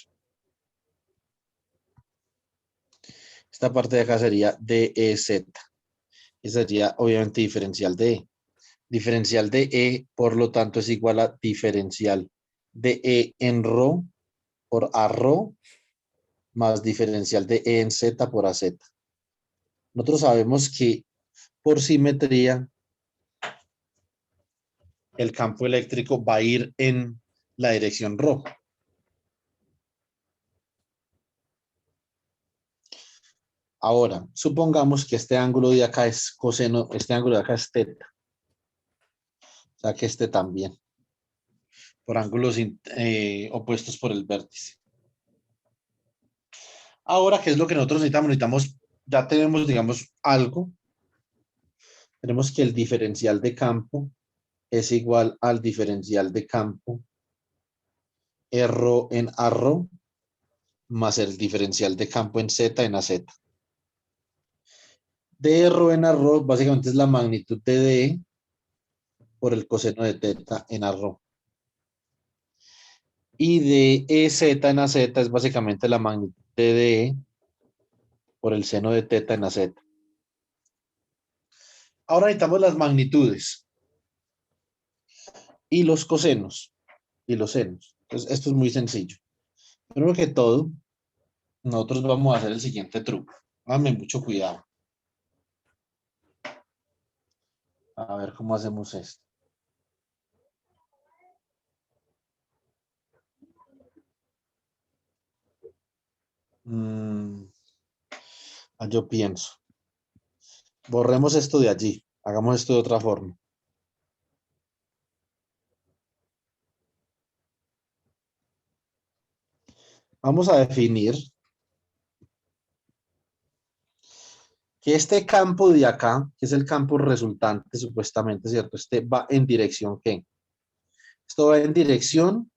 Esta parte de acá sería DEZ. Esa sería obviamente diferencial de E. Diferencial de E, por lo tanto, es igual a diferencial de E en rho por A rho más diferencial de E en Z por AZ. Nosotros sabemos que por simetría el campo eléctrico va a ir en la dirección rho. Ahora, supongamos que este ángulo de acá es coseno, este ángulo de acá es teta. O sea que este también. Por ángulos opuestos por el vértice. Ahora, ¿qué es lo que nosotros necesitamos? Necesitamos, ya tenemos, digamos, algo. Tenemos que el diferencial de campo es igual al diferencial de campo R en A rho más el diferencial de campo en Z en AZ. De R en A rho básicamente es la magnitud de D por el coseno de teta en A rho. Y de EZ en AZ es básicamente la magnitud de D por el seno de teta en AZ. Ahora necesitamos las magnitudes y los cosenos y los senos. Entonces, esto es muy sencillo. Primero que todo, nosotros vamos a hacer el siguiente truco. Dame mucho cuidado. A ver cómo hacemos esto. Yo pienso. Borremos esto de allí. Hagamos esto de otra forma. Vamos a definir que este campo de acá, que es el campo resultante supuestamente, ¿cierto? Este va en dirección ¿qué? Esto va en dirección,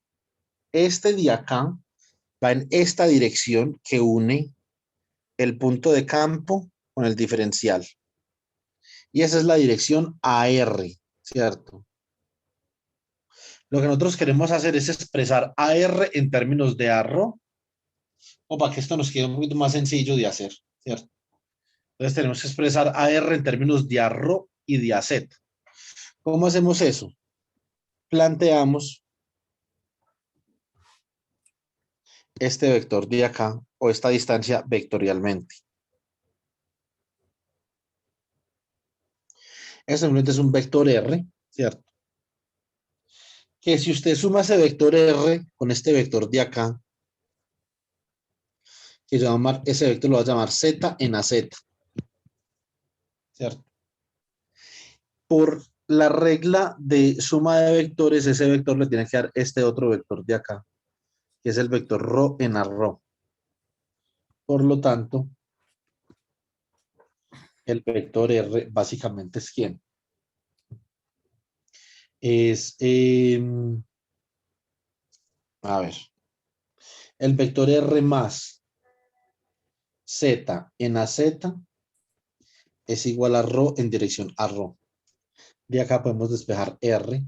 este de acá va en esta dirección que une el punto de campo con el diferencial. Y esa es la dirección AR, ¿cierto? Lo que nosotros queremos hacer es expresar AR en términos de arro, o para que esto nos quede un poquito más sencillo de hacer, ¿cierto? Entonces tenemos que expresar AR en términos de arro y de AZ. ¿Cómo hacemos eso? Planteamos este vector de acá o esta distancia vectorialmente. Eso simplemente es un vector R, ¿cierto? Que si usted suma ese vector R con este vector de acá, que ese vector lo va a llamar Z en AZ, ¿cierto? Por la regla de suma de vectores, ese vector le tiene que dar este otro vector de acá, que es el vector ρ en arro. Por lo tanto, el vector R básicamente es ¿quién? Es, a ver, el vector R más Z en AZ es igual a ρ en dirección a ρ. De acá podemos despejar R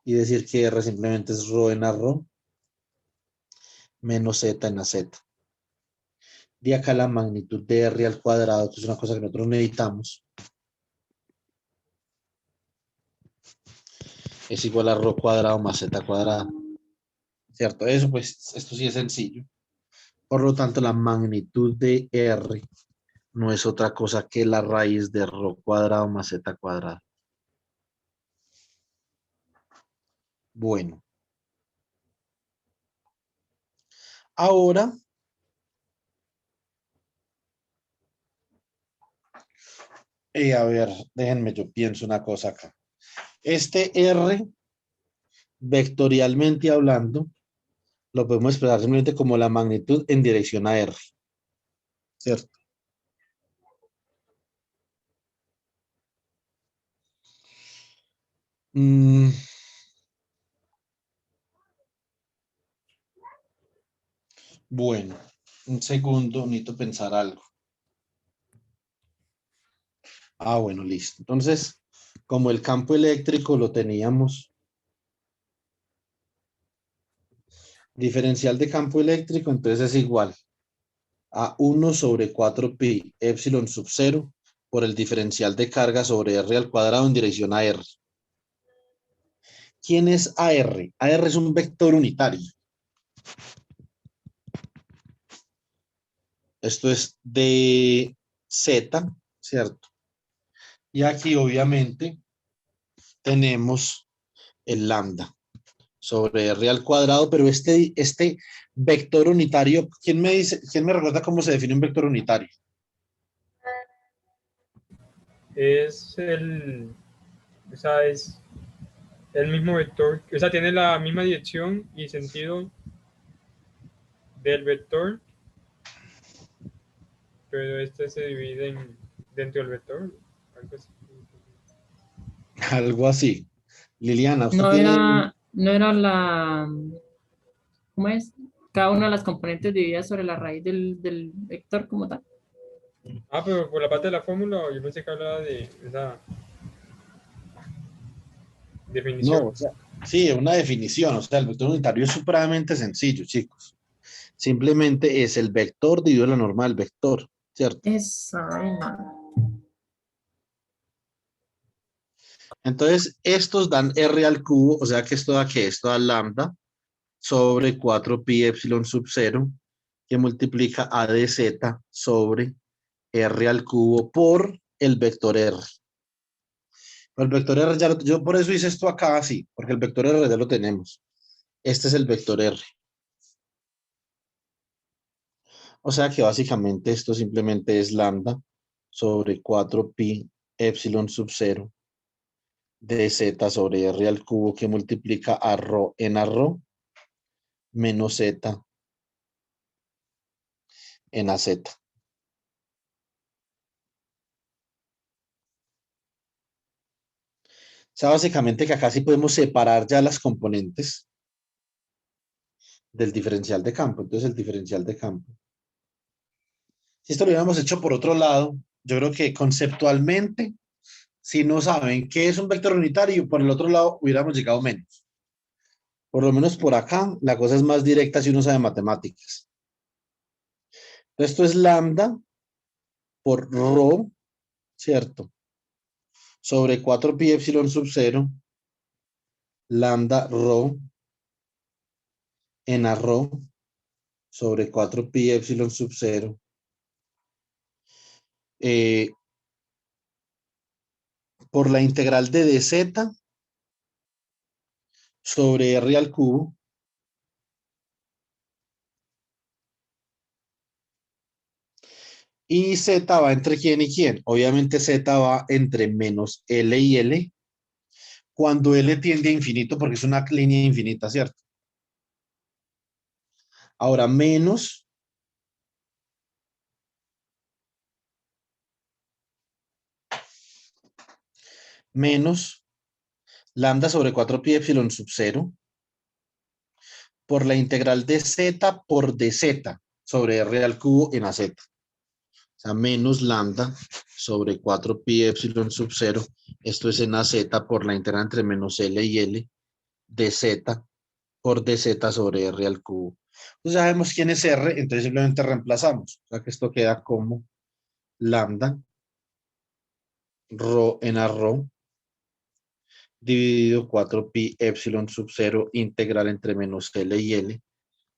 y decir que R simplemente es ρ en arro menos Z en AZ. De acá la magnitud de R al cuadrado, que es una cosa que nosotros necesitamos, es igual a ρ cuadrado más Z cuadrado. ¿Cierto? Eso pues, esto sí es sencillo. Por lo tanto, la magnitud de R no es otra cosa que la raíz de ρ cuadrado más Z cuadrado. Bueno. Ahora, a ver, déjenme, yo pienso una cosa acá. Este R, vectorialmente hablando, lo podemos expresar simplemente como la magnitud en dirección a R. ¿Cierto? Bueno, un segundo, necesito pensar algo. Bueno, listo. Entonces, como el campo eléctrico lo teníamos, diferencial de campo eléctrico, entonces es igual a 1 sobre 4 pi epsilon sub 0 por el diferencial de carga sobre R al cuadrado en dirección a R. ¿Quién es AR? AR es un vector unitario. Esto es de Z, ¿cierto? Y aquí obviamente tenemos el lambda sobre R al cuadrado, pero este vector unitario, ¿quién me recuerda cómo se define un vector unitario?
Es o sea, es el mismo vector, o sea, tiene la misma dirección y sentido del vector, pero este se divide dentro del vector, algo así.
Algo así. Liliana, usted
No
tiene...
era, no era ¿cómo es? Cada una de las componentes divididas sobre la raíz del vector como tal.
Pero por la parte de la fórmula, yo pensé que hablaba de esa
No,
definición.
o sea, sí, una definición. O sea, el vector unitario es supremamente sencillo, chicos. Simplemente es el vector dividido la norma del vector, ¿cierto?
Esa vaina.
Entonces, estos dan R al cubo, o sea que esto da ¿qué? Esto da lambda sobre 4 pi epsilon sub 0, que multiplica A de Z sobre R al cubo por el vector R. El vector R yo por eso hice esto acá así, porque el vector R ya lo tenemos. Este es el vector R. O sea que básicamente esto simplemente es lambda sobre 4 pi epsilon sub 0 de Z sobre R al cubo que multiplica a ρ en a ρ menos Z en AZ. O sea, básicamente que acá sí podemos separar ya las componentes del diferencial de campo. Entonces el diferencial de campo. Si esto lo hubiéramos hecho por otro lado, yo creo que conceptualmente, si no saben qué es un vector unitario, por el otro lado hubiéramos llegado menos. Por lo menos por acá, la cosa es más directa si uno sabe matemáticas. Esto es lambda por ρ, ¿cierto? Sobre 4 pi epsilon sub 0, lambda ρ en a ρ sobre 4 pi epsilon sub 0. por la integral de dz sobre r al cubo y z va entre quién y quién. Obviamente z va entre menos L y L cuando L tiende a infinito porque es una línea infinita, ¿cierto? Ahora menos lambda sobre 4 pi epsilon sub 0 por la integral de z por dz sobre r al cubo en az. O sea, menos lambda sobre 4 pi epsilon sub 0. Esto es en az por la integral entre menos L y L de z por dz sobre r al cubo. Entonces ya sabemos quién es r, entonces simplemente reemplazamos. O sea que esto queda como lambda rho en a rho dividido 4 pi epsilon sub 0 integral entre menos L y L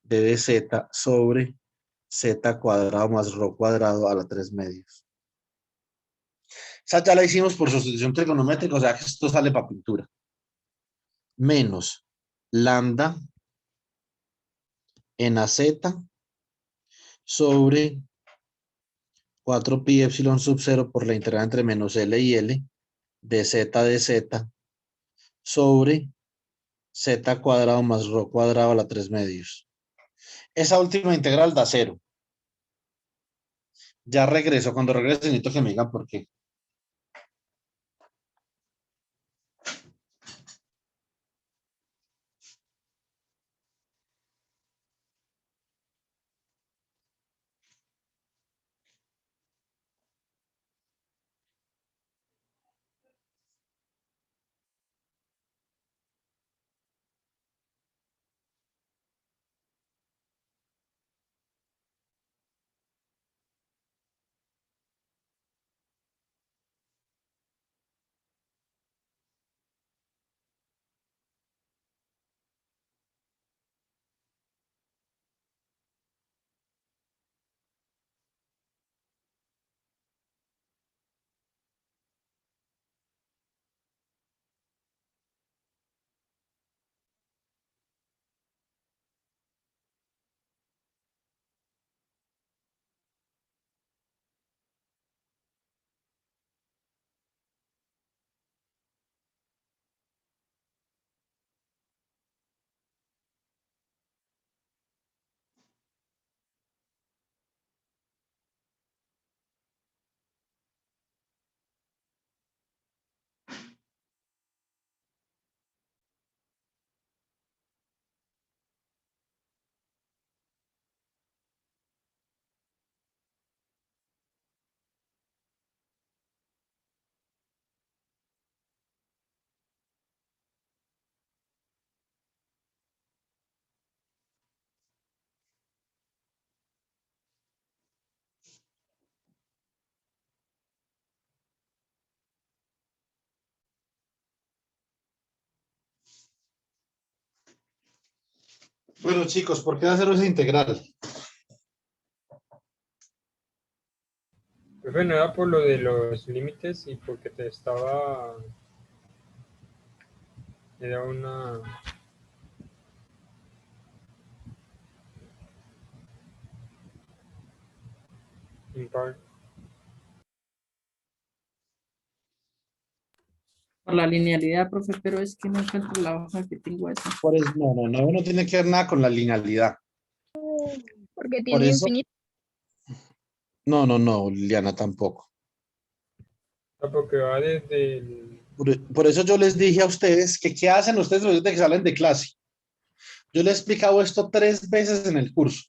de dz sobre z cuadrado más rho cuadrado a la 3 medios. Esa ya la hicimos por sustitución trigonométrica, o sea que esto sale para pintura. Menos lambda en az sobre 4 pi epsilon sub 0 por la integral entre menos L y L de z sobre z cuadrado más rho cuadrado a la 3 medios. Esa última integral da 0. Ya regreso. Cuando regrese necesito que me digan por qué. Bueno, chicos, ¿por qué hacer esa integral?
Pues bueno, era por lo de los límites y porque te estaba... Era una... impar.
Por la linealidad, profe, pero es que no encuentro la hoja que tengo esa.
No tiene que ver nada con la linealidad.
Porque
Por
tiene
eso,
infinito.
no, Liliana tampoco.
Porque va desde el...
Por eso yo les dije a ustedes que qué hacen ustedes después de que salen de clase. Yo les he explicado esto 3 veces en el curso.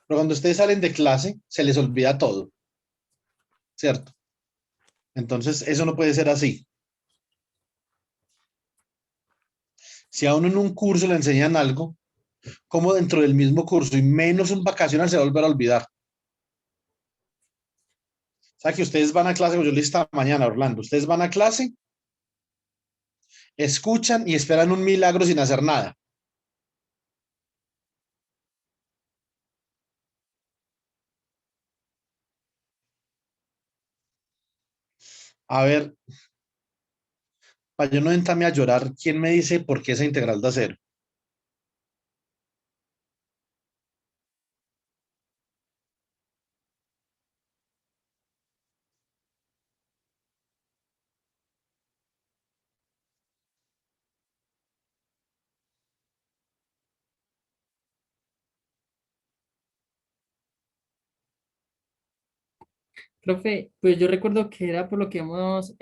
Pero cuando ustedes salen de clase, se les olvida todo. ¿Cierto? Entonces, eso no puede ser así. Si a uno en un curso le enseñan algo, como dentro del mismo curso y menos un vacacional se va a volver a olvidar. O sea que ustedes van a clase, como yo les estaba mañana, Orlando, ustedes van a clase, escuchan y esperan un milagro sin hacer nada. A ver, para yo no entrarme a llorar, ¿quién me dice por qué esa integral da cero?
Profe, pues yo recuerdo que era por lo que hemos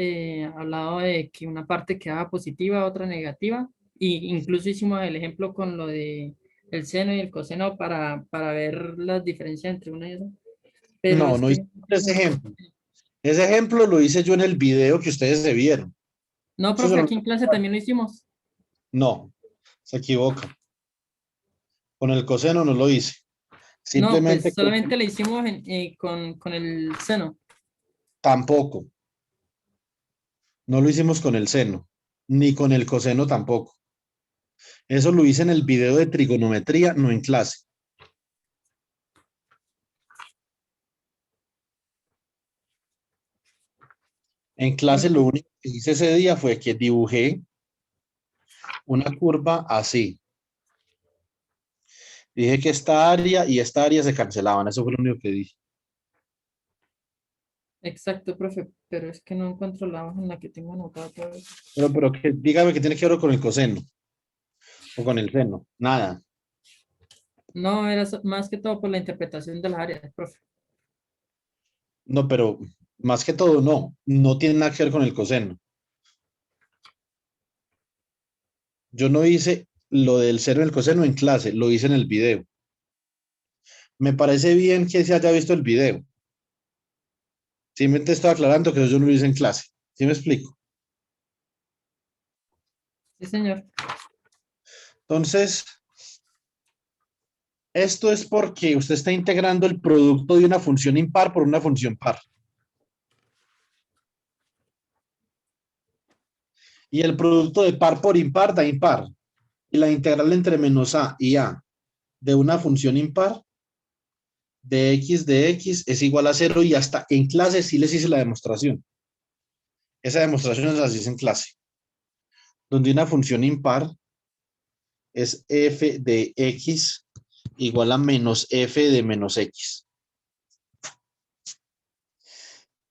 hablado de que una parte quedaba positiva, otra negativa, y incluso hicimos el ejemplo con lo de el seno y el coseno para ver las diferencias entre una y otra. Pero
No,
es
no hice
que,
ese ejemplo. Ese ejemplo lo hice yo en el video que ustedes se vieron.
no,
Eso
profe,
se
aquí en clase también lo hicimos.
No, se equivoca. Con el coseno no lo hice.
No, pues
Simplemente
solamente le hicimos con el seno.
tampoco. No lo hicimos con el seno, ni con el coseno tampoco. Eso lo hice en el video de trigonometría, no en clase. En clase lo único que hice ese día fue que dibujé una curva así. Dije que esta área y esta área se cancelaban. Eso fue lo único que dije.
Exacto, profe, pero es que no encuentro la hoja en la que tengo anotado todo eso.
Pero dígame que tiene que ver con el coseno o con el seno. Nada.
No, era más que todo por la interpretación de las áreas, profe.
No, pero más que todo, no. No tiene nada que ver con el coseno. Yo no hice lo del seno y el coseno en clase, lo hice en el video. Me parece bien que se haya visto el video. Simplemente estaba aclarando que yo no lo hice en clase. ¿Sí me explico?
Sí, señor.
Entonces, esto es porque usted está integrando el producto de una función impar por una función par. Y el producto de par por impar da impar. Y la integral entre menos a y a de una función impar de x es igual a 0 y hasta en clase sí les hice la demostración. Esa demostración es así en clase, donde una función impar es f de x igual a menos f de menos x.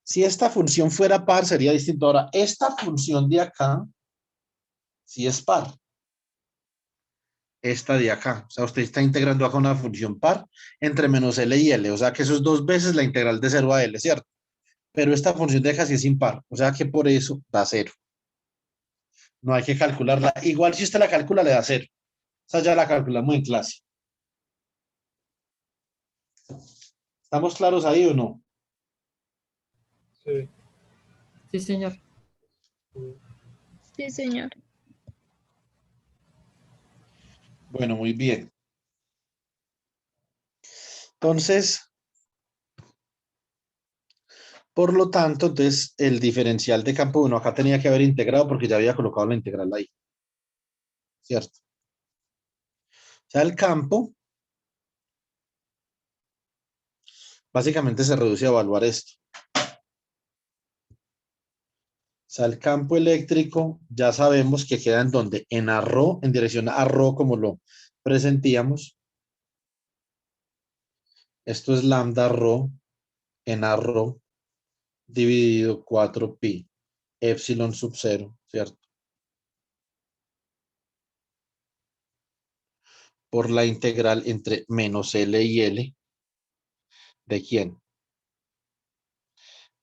Si esta función fuera par, sería distinto. Ahora, esta función de acá, sí es par. Esta de acá. O sea, usted está integrando acá una función par entre menos L y L. O sea, que eso es dos veces la integral de 0 a L, ¿cierto? Pero esta función de acá sí es impar. O sea, que por eso da 0. No hay que calcularla. Igual si usted la calcula, le da 0. O sea, ya la calculamos en clase. ¿Estamos claros ahí o no?
Sí.
Sí, señor.
Sí, señor.
Bueno, muy bien. Entonces, por lo tanto, entonces el diferencial de campo 1 acá tenía que haber integrado porque ya había colocado la integral ahí. ¿Cierto? O sea, el campo básicamente se reduce a evaluar esto. O sea, el campo eléctrico ya sabemos que queda en donde, en arro, en dirección a arro como lo presentíamos. Esto es lambda rho en arro dividido 4pi epsilon sub 0, ¿cierto? Por la integral entre menos L y L. ¿De quién?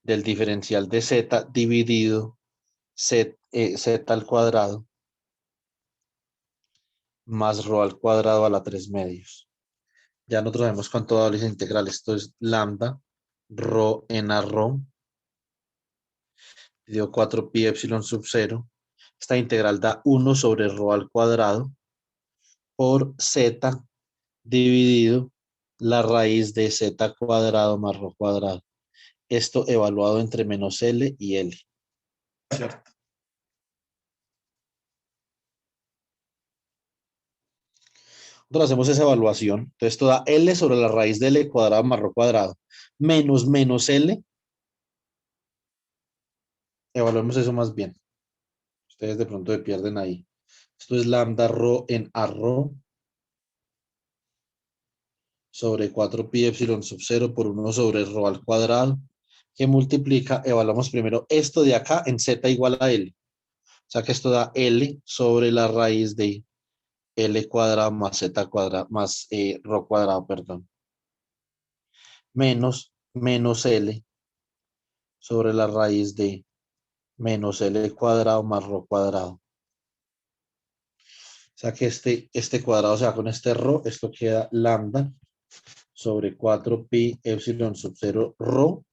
Del diferencial de z dividido z al cuadrado más rho al cuadrado a la 3 medios. Ya nosotros sabemos cuánto da la integral. Esto es lambda rho en a rho dio 4pi epsilon sub 0. Esta integral da 1 sobre rho al cuadrado por z dividido la raíz de z cuadrado más rho cuadrado. Esto evaluado entre menos L y L. ¿Cierto? Nosotros hacemos esa evaluación. Entonces esto da L sobre la raíz de L cuadrado más rho cuadrado menos L Evaluemos eso más bien. Ustedes de pronto se pierden ahí. Esto es lambda rho en A rho sobre 4pi epsilon sub 0 por 1 sobre rho al cuadrado, que multiplica, evaluamos primero esto de acá en z igual a L. O sea que esto da L sobre la raíz de L cuadrado más Z cuadrado, más rho cuadrado, perdón. Menos L sobre la raíz de menos L cuadrado más rho cuadrado. O sea que este cuadrado se va con este rho, esto queda lambda sobre 4pi epsilon sub 0 rho.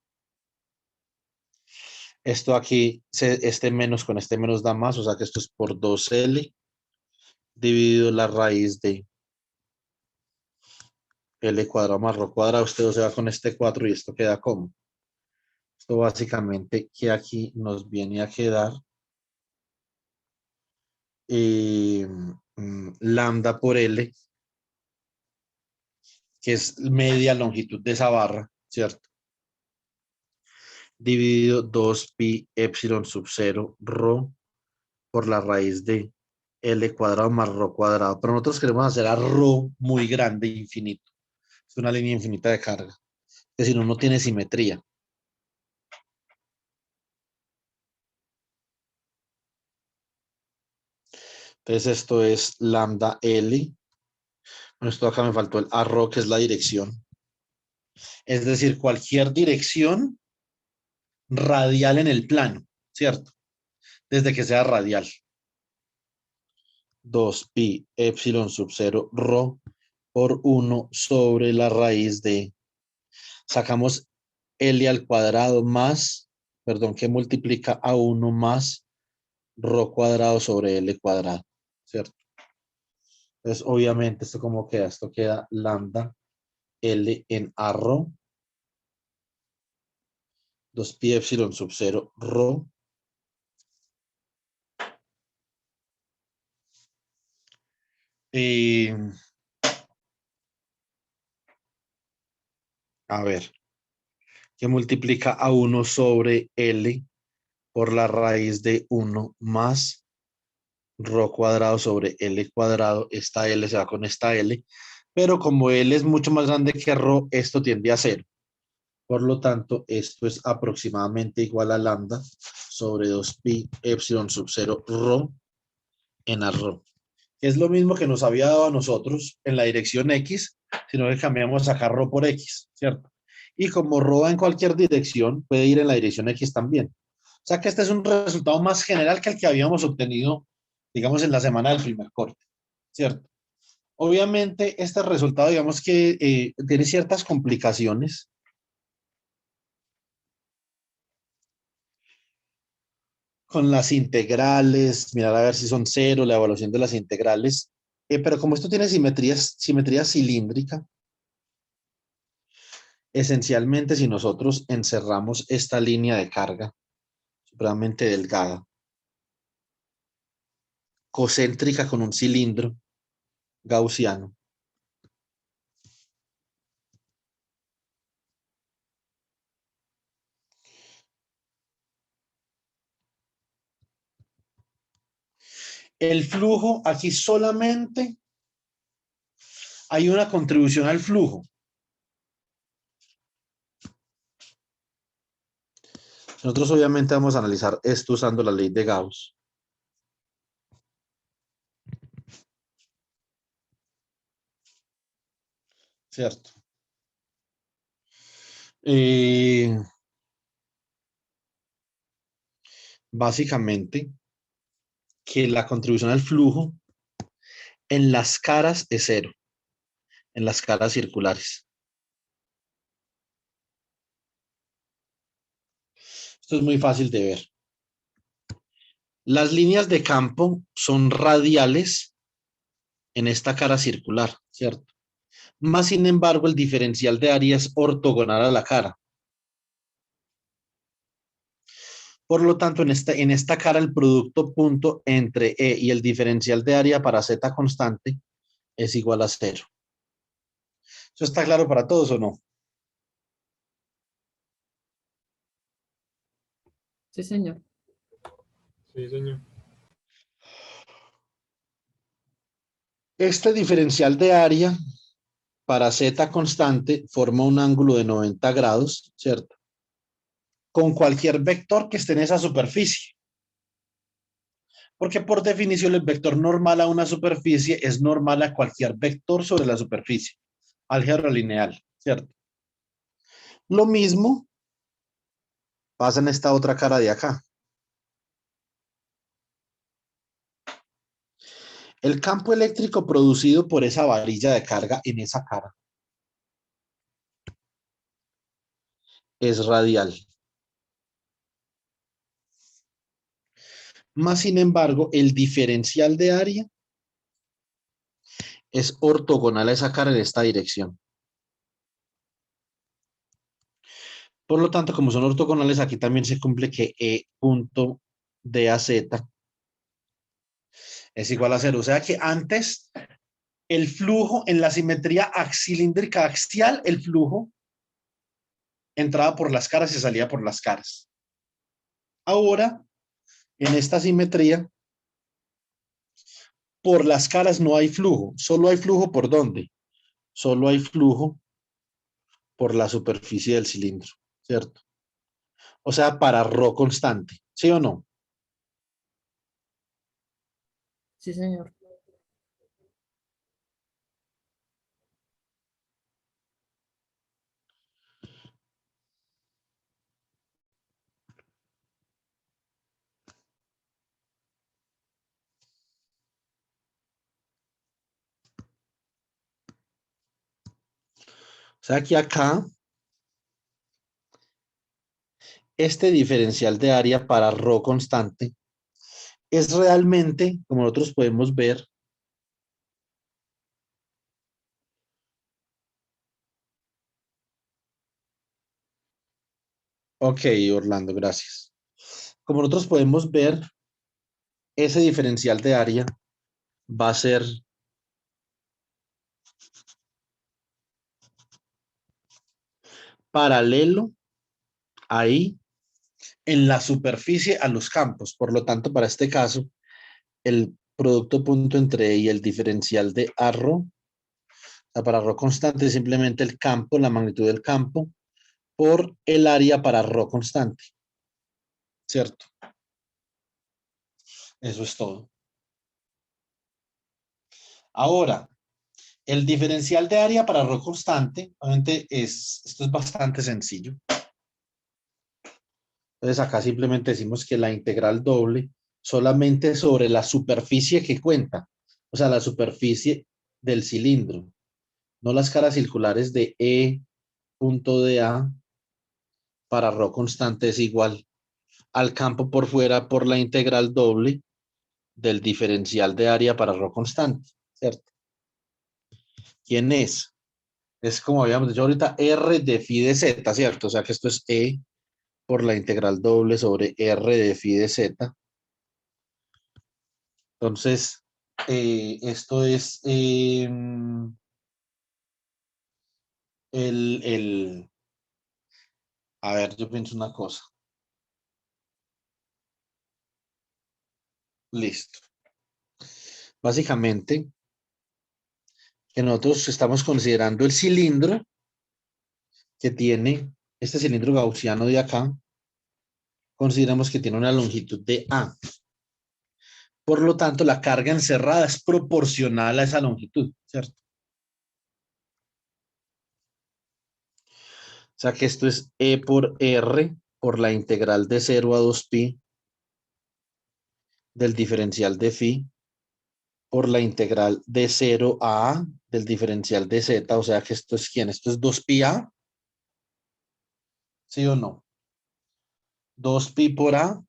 Esto aquí, este menos con este menos da más, o sea que esto es por 2L dividido la raíz de L cuadrado más rho cuadrado. Usted se va con este 4 y esto queda como. Esto básicamente que aquí nos viene a quedar lambda por L, que es media longitud de esa barra, ¿cierto? Dividido 2pi epsilon sub 0 rho por la raíz de L cuadrado más rho cuadrado. Pero nosotros queremos hacer a rho muy grande, infinito. Es una línea infinita de carga. Que si no, no tiene simetría. Entonces esto es lambda L. Bueno, esto acá me faltó el arro, que es la dirección. Es decir, cualquier dirección radial en el plano, ¿cierto? Desde que sea radial. 2pi epsilon sub 0 rho por 1 sobre la raíz de... Sacamos L al cuadrado más, perdón, que multiplica a 1 más rho cuadrado sobre L cuadrado, ¿cierto? Entonces, obviamente, ¿esto cómo queda? Esto queda lambda L en A rho 2pi epsilon sub 0 rho y a ver, que multiplica a 1 sobre L por la raíz de 1 más rho cuadrado sobre L cuadrado. Esta L se va con esta L, pero como L es mucho más grande que rho, esto tiende a 0. Por lo tanto, esto es aproximadamente igual a lambda sobre 2pi epsilon sub 0 rho en A rho. Que es lo mismo que nos había dado a nosotros en la dirección X, sino que cambiamos acá rho por X, ¿cierto? Y como rho va en cualquier dirección, puede ir en la dirección X también. O sea que este es un resultado más general que el que habíamos obtenido, digamos, en la semana del primer corte, ¿cierto? Obviamente, este resultado, digamos que tiene ciertas complicaciones. Con las integrales, mirar a ver si son cero, la evaluación de las integrales. Pero como esto tiene simetría cilíndrica, esencialmente si nosotros encerramos esta línea de carga supremamente delgada, concéntrica con un cilindro gaussiano, el flujo aquí solamente hay una contribución al flujo. Nosotros obviamente vamos a analizar esto usando la ley de Gauss. ¿Cierto? Básicamente, que la contribución al flujo en las caras es cero, en las caras circulares. Esto es muy fácil de ver. Las líneas de campo son radiales en esta cara circular, ¿cierto? Más sin embargo, el diferencial de área es ortogonal a la cara. Por lo tanto, en esta cara el producto punto entre E y el diferencial de área para Z constante es igual a 0. ¿Eso está claro para todos o no?
Sí, señor.
Sí, señor.
Este diferencial de área para z constante forma un ángulo de 90 grados, ¿cierto? Con cualquier vector que esté en esa superficie. Porque por definición el vector normal a una superficie es normal a cualquier vector sobre la superficie. Álgebra lineal, ¿cierto? Lo mismo pasa en esta otra cara de acá. El campo eléctrico producido por esa varilla de carga en esa cara es radial. Más sin embargo, el diferencial de área es ortogonal a esa cara en esta dirección. Por lo tanto, como son ortogonales, aquí también se cumple que E punto de a z es igual a 0. O sea que antes el flujo en la simetría cilíndrica axial, el flujo entraba por las caras y salía por las caras. Ahora, en esta simetría, por las caras no hay flujo. Solo hay flujo ¿por dónde? Solo hay flujo por la superficie del cilindro, ¿cierto? O sea, para ρ constante, ¿sí o no?
Sí, señor.
O sea que acá, este diferencial de área para ρ constante es realmente, como nosotros podemos ver, ok, Orlando, gracias. Como nosotros podemos ver, ese diferencial de área va a ser paralelo ahí en la superficie a los campos. Por lo tanto, para este caso, el producto punto entre E y el diferencial de A ρ, o sea, para ρ constante, es simplemente el campo, la magnitud del campo, por el área para ρ constante. ¿Cierto? Eso es todo. Ahora, el diferencial de área para ρ constante, obviamente esto es bastante sencillo. Entonces acá simplemente decimos que la integral doble solamente sobre la superficie que cuenta, o sea, la superficie del cilindro, no las caras circulares de E punto de A para ρ constante es igual al campo por fuera por la integral doble del diferencial de área para ρ constante, ¿cierto? ¿Quién es? Es como habíamos dicho ahorita, R de phi de z, ¿cierto? O sea que esto es E por la integral doble sobre R de phi de z. Entonces, esto es a ver, yo pienso una cosa. Listo. Básicamente, que nosotros estamos considerando el cilindro que tiene, este cilindro gaussiano de acá, consideramos que tiene una longitud de A. Por lo tanto, la carga encerrada es proporcional a esa longitud, ¿cierto? O sea que esto es E por R por la integral de 0 a 2pi del diferencial de phi por la integral de 0 a A del diferencial de z. O sea que esto es ¿quién? Esto es 2pi A. ¿Sí o no? 2pi por A.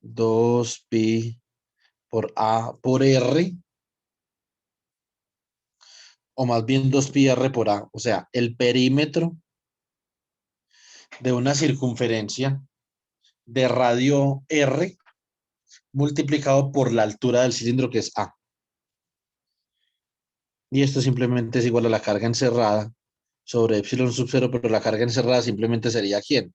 Dos pi por A por R. O más bien 2pi R por A. O sea, el perímetro de una circunferencia de radio R multiplicado por la altura del cilindro que es A. Y esto simplemente es igual a la carga encerrada sobre epsilon sub 0, pero la carga encerrada simplemente sería ¿quién?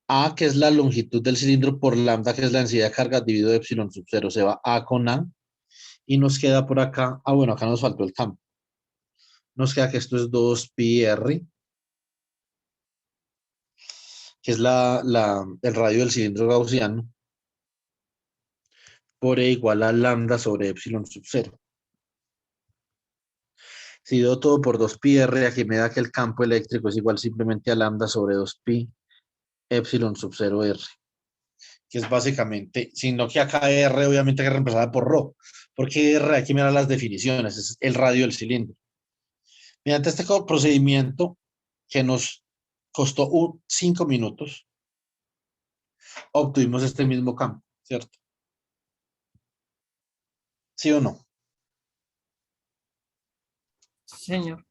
A, que es la longitud del cilindro, por lambda, que es la densidad de carga, dividido epsilon sub 0. Se va A con A y nos queda por acá. Ah, bueno, acá nos faltó el campo. Nos queda que esto es 2 pi r, que es el radio del cilindro gaussiano, por E igual a lambda sobre epsilon sub 0. Si doy todo por 2 pi r, aquí me da que el campo eléctrico es igual simplemente a lambda sobre 2 pi epsilon sub 0 r, que es básicamente, sino que acá r obviamente hay que reemplazarla por rho, porque r, aquí me da las definiciones, es el radio del cilindro. Mediante este procedimiento que nos costó 5 minutos, obtuvimos este mismo campo, ¿cierto? ¿Sí o no?
Señor.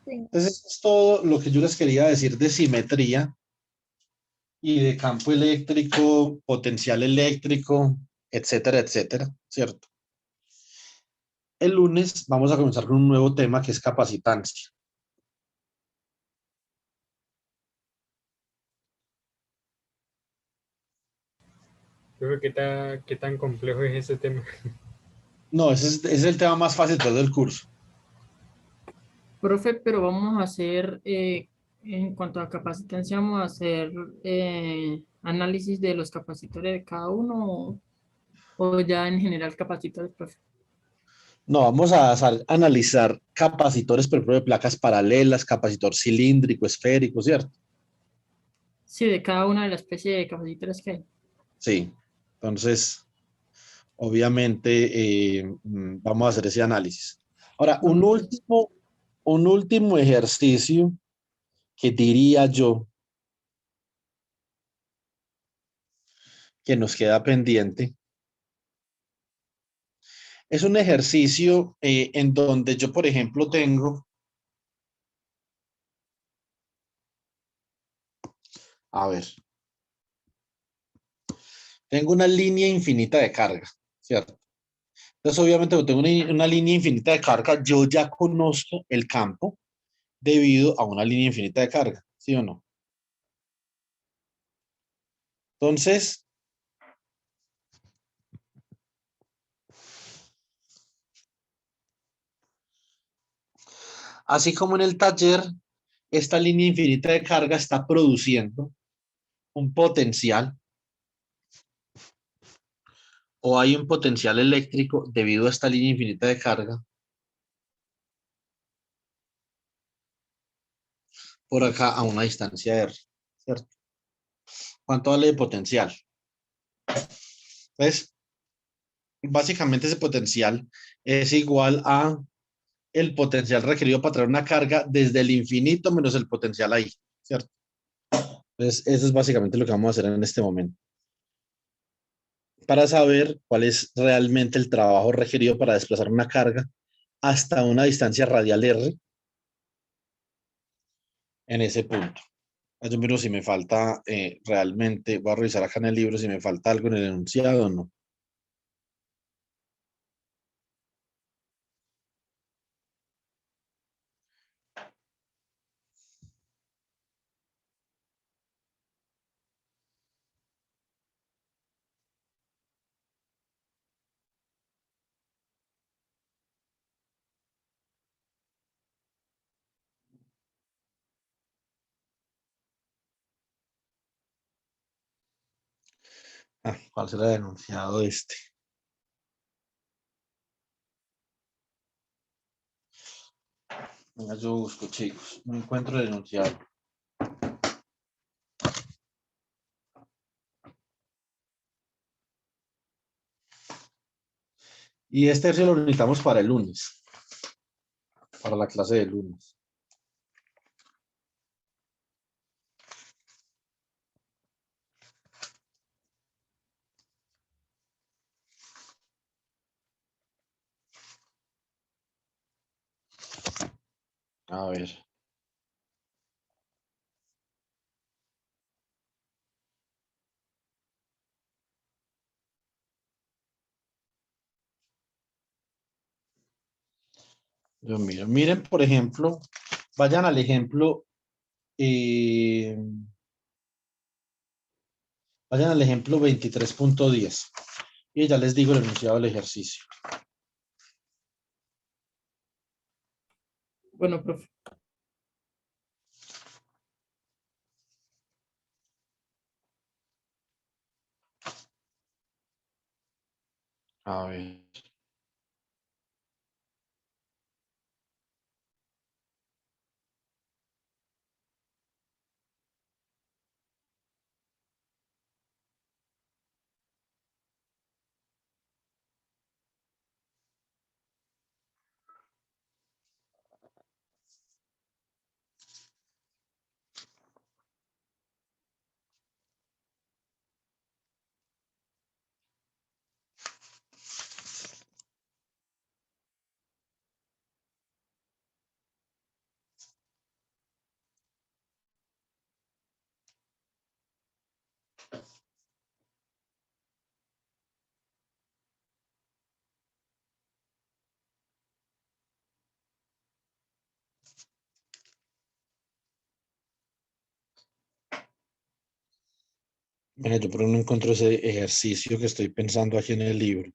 Sí.
Entonces, eso es todo lo que yo les quería decir de simetría y de campo eléctrico, potencial eléctrico, etcétera, etcétera, ¿cierto? El lunes vamos a comenzar con un nuevo tema que es capacitancia.
Creo que qué tan complejo es ese tema.
No, ese es el tema más fácil de todo el curso.
Profe, pero vamos a hacer, en cuanto a capacitancia, vamos a hacer análisis de los capacitores de cada uno o ya en general capacitores, profe.
No, vamos a analizar capacitores, por ejemplo, de placas paralelas, capacitor cilíndrico, esférico, ¿cierto?
Sí, de cada una de las especies de capacitores que hay.
Sí. Entonces, obviamente, vamos a hacer ese análisis. Ahora, un último ejercicio que diría yo que nos queda pendiente es un ejercicio en donde yo, por ejemplo, a ver, tengo una línea infinita de carga, ¿cierto? Entonces, obviamente, cuando tengo una línea infinita de carga, yo ya conozco el campo debido a una línea infinita de carga, ¿sí o no? Entonces, así como en el taller, esta línea infinita de carga está produciendo un potencial o hay un potencial eléctrico debido a esta línea infinita de carga por acá a una distancia R, ¿cierto? ¿Cuánto vale de potencial? Pues, básicamente ese potencial es igual a el potencial requerido para traer una carga desde el infinito menos el potencial ahí, ¿cierto? Entonces, eso es básicamente lo que vamos a hacer en este momento. Para saber cuál es realmente el trabajo requerido para desplazar una carga hasta una distancia radial R en ese punto. Yo miro si me falta realmente, voy a revisar acá en el libro si me falta algo en el enunciado o no. ¿Cuál será el enunciado este? Venga, yo busco, chicos. No encuentro el enunciado. Y este ejercicio lo necesitamos para el lunes, para la clase del lunes. A ver. Yo miro. Miren, por ejemplo, vayan al ejemplo, eh, vayan al ejemplo 23.10 y ya les digo el enunciado del ejercicio.
Bueno, profe.
A ver. Venga, yo por qué no encuentro ese ejercicio que estoy pensando aquí en el libro.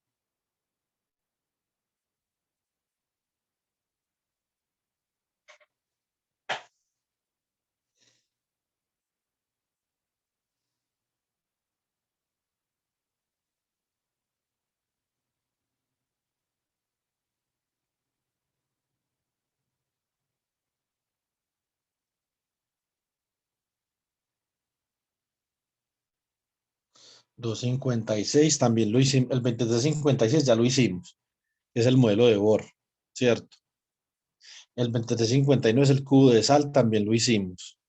$2.56 también lo hicimos. El 23.56 ya lo hicimos. Es el modelo de Bohr, ¿cierto? El 23.59 es el cubo de sal, también lo hicimos.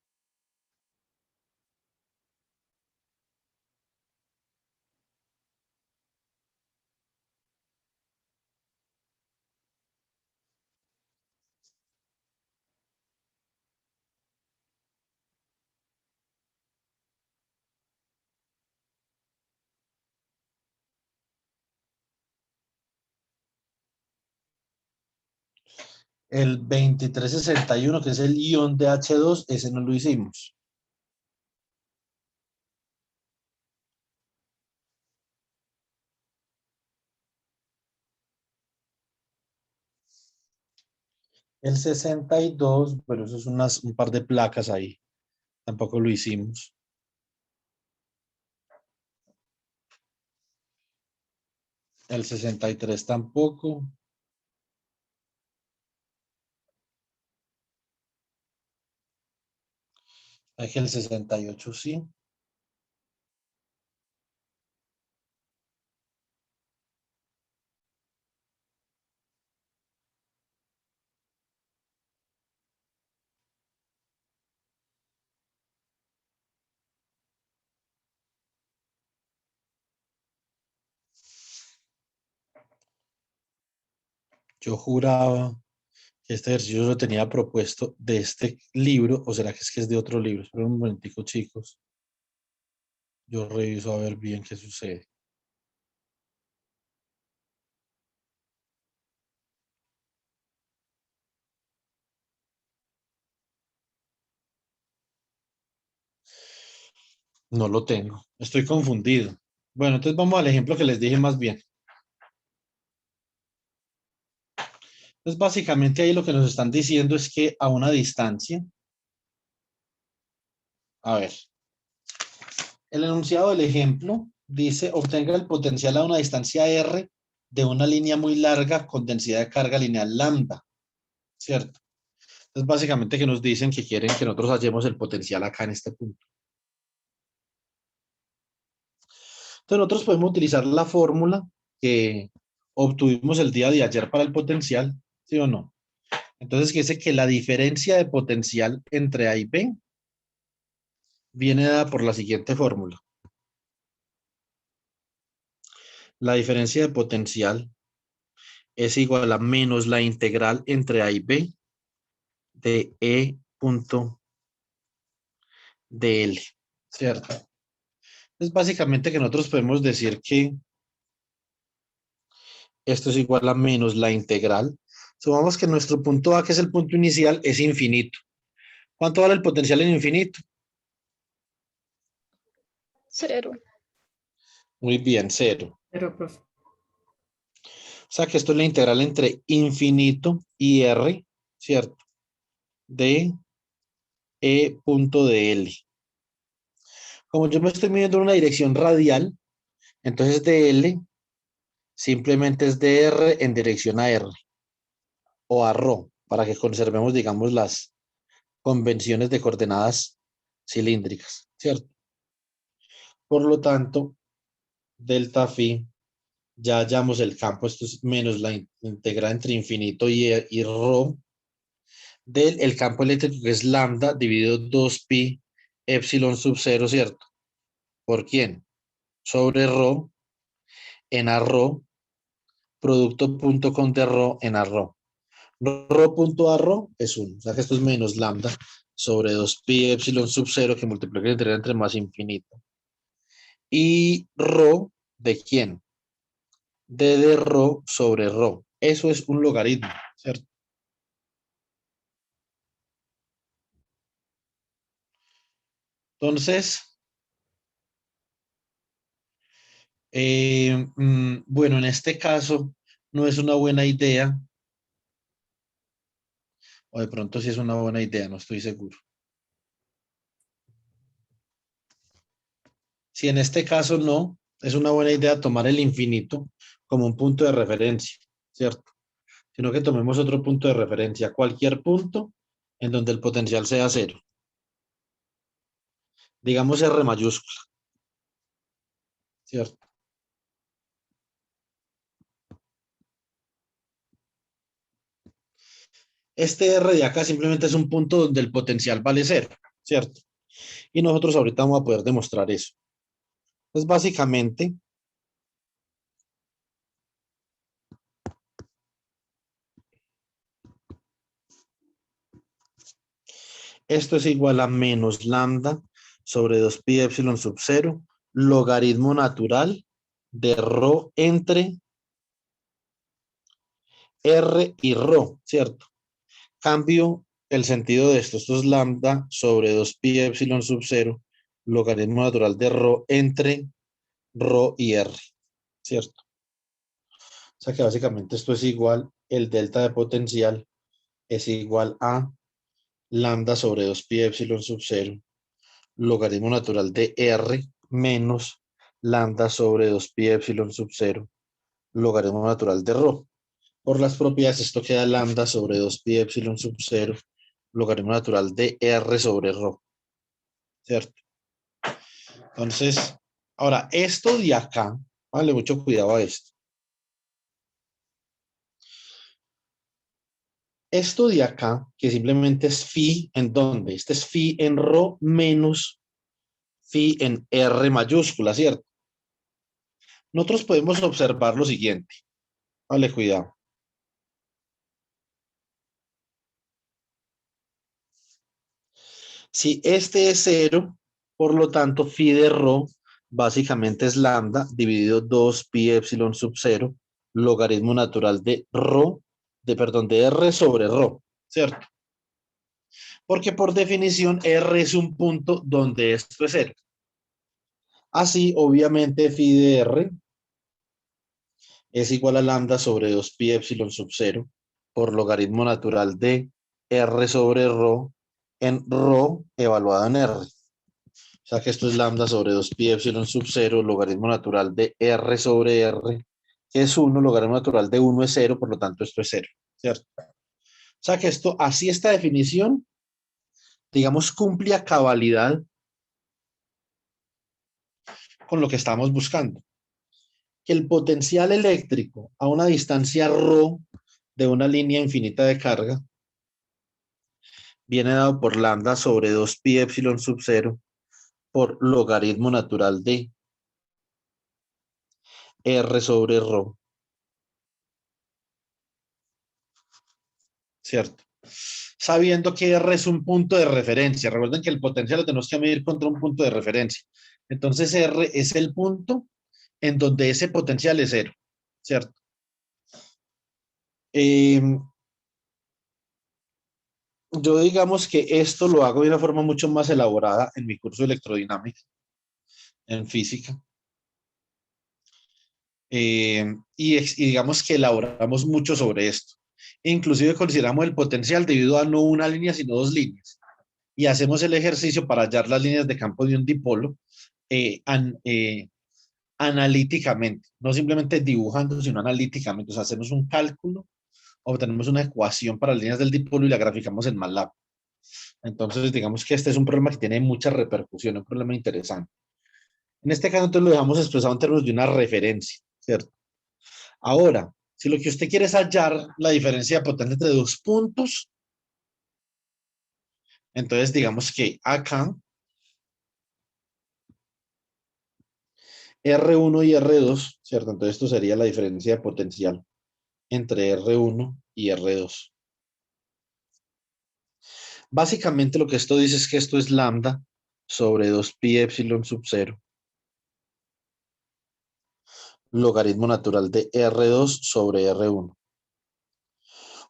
El 23.61, que es el ion de H2, ese no lo hicimos. El 62, pero eso es un par de placas ahí. Tampoco lo hicimos. El 63 tampoco. Es que el 68 sí. Yo juraba que este ejercicio lo tenía propuesto de este libro, o será que es de otro libro. Espera un momentico, chicos. Yo reviso a ver bien qué sucede. No lo tengo. Estoy confundido. Bueno, entonces vamos al ejemplo que les dije más bien. Entonces, básicamente ahí lo que nos están diciendo es que a una distancia, a ver, el enunciado del ejemplo dice, obtenga el potencial a una distancia R de una línea muy larga con densidad de carga lineal lambda, ¿cierto? Entonces, básicamente que nos dicen que quieren que nosotros hallemos el potencial acá en este punto. Entonces, nosotros podemos utilizar la fórmula que obtuvimos el día de ayer para el potencial, ¿sí o no? Entonces, que dice que la diferencia de potencial entre A y B viene dada por la siguiente fórmula. La diferencia de potencial es igual a menos la integral entre A y B de E punto de L, ¿cierto? Es básicamente que nosotros podemos decir que esto es igual a menos la integral. Supongamos que nuestro punto A, que es el punto inicial, es infinito. ¿Cuánto vale el potencial en infinito?
0.
Muy bien, 0.
Pero, profe,
O sea que esto es la integral entre infinito y R, ¿cierto? De E punto de L. Como yo me estoy midiendo en una dirección radial, entonces dl simplemente es dr en dirección a r o a ρ, para que conservemos, digamos, las convenciones de coordenadas cilíndricas, ¿cierto? Por lo tanto, delta phi, ya hallamos el campo, esto es menos la integral entre infinito y ρ, del el campo eléctrico, que es lambda dividido 2pi epsilon sub 0, ¿cierto? ¿Por quién? Sobre ρ en a ρ, producto punto con de ρ en a ρ. Rho punto a rho es 1. O sea que esto es menos lambda sobre 2pi epsilon sub 0 que multiplica la integral entre más infinito. Y rho, ¿de quién? De rho sobre rho. Eso es un logaritmo, ¿cierto? Entonces, bueno, en este caso no es una buena idea, o de pronto sí es una buena idea, no estoy seguro. Si en este caso no, es una buena idea tomar el infinito como un punto de referencia, ¿cierto? Sino que tomemos otro punto de referencia, cualquier punto en donde el potencial sea 0. Digamos R mayúscula, ¿cierto? Este R de acá simplemente es un punto donde el potencial vale 0, ¿cierto? Y nosotros ahorita vamos a poder demostrar eso. Pues básicamente, esto es igual a menos lambda sobre 2pi epsilon sub 0, logaritmo natural de rho entre R y rho, ¿cierto? Cambio el sentido de esto. Esto es lambda sobre 2pi epsilon sub 0, logaritmo natural de rho entre rho y r, ¿cierto? O sea que básicamente esto es igual, el delta de potencial es igual a lambda sobre 2pi epsilon sub 0, logaritmo natural de r menos lambda sobre 2pi epsilon sub 0, logaritmo natural de rho. Por las propiedades, esto queda lambda sobre 2pi epsilon sub 0, logaritmo natural de r sobre rho, ¿cierto? Entonces, ahora, esto de acá, vale mucho cuidado a esto. Esto de acá, que simplemente es phi, ¿en dónde? Este es phi en rho menos phi en r mayúscula, ¿cierto? Nosotros podemos observar lo siguiente. Vale, cuidado. Si este es 0, por lo tanto, phi de rho básicamente es lambda dividido 2 pi epsilon sub 0, logaritmo natural de rho, de r sobre rho, ¿cierto? Porque por definición R es un punto donde esto es 0. Así, obviamente, phi de R es igual a lambda sobre 2 pi epsilon sub 0 por logaritmo natural de R sobre rho en rho evaluado en R. O sea que esto es lambda sobre 2 pi epsilon sub 0, logaritmo natural de R sobre R, que es 1, logaritmo natural de 1 es 0, por lo tanto esto es 0, ¿cierto? O sea que esto, así esta definición, digamos, cumple a cabalidad con lo que estamos buscando. Que el potencial eléctrico a una distancia ρ de una línea infinita de carga viene dado por lambda sobre 2 pi epsilon sub 0 por logaritmo natural de r sobre rho, ¿cierto? Sabiendo que r es un punto de referencia. Recuerden que el potencial lo tenemos que medir contra un punto de referencia. Entonces r es el punto en donde ese potencial es 0, ¿cierto? yo digamos que esto lo hago de una forma mucho más elaborada en mi curso de electrodinámica, en física. Y digamos que elaboramos mucho sobre esto. Inclusive consideramos el potencial debido a no una línea, sino dos líneas. Y hacemos el ejercicio para hallar las líneas de campo de un dipolo analíticamente, no simplemente dibujando, sino analíticamente. O sea, hacemos un cálculo, obtenemos una ecuación para las líneas del dipolo y la graficamos en MATLAB. Entonces, digamos que este es un problema que tiene mucha repercusión, un problema interesante. En este caso, entonces lo dejamos expresado en términos de una referencia, ¿cierto? Ahora, si lo que usted quiere es hallar la diferencia de potencia entre dos puntos, entonces digamos que acá R1 y R2, ¿cierto? Entonces esto sería la diferencia de potencial entre R1 y R2. Básicamente lo que esto dice es que esto es lambda sobre 2pi epsilon sub 0, logaritmo natural de R2 sobre R1.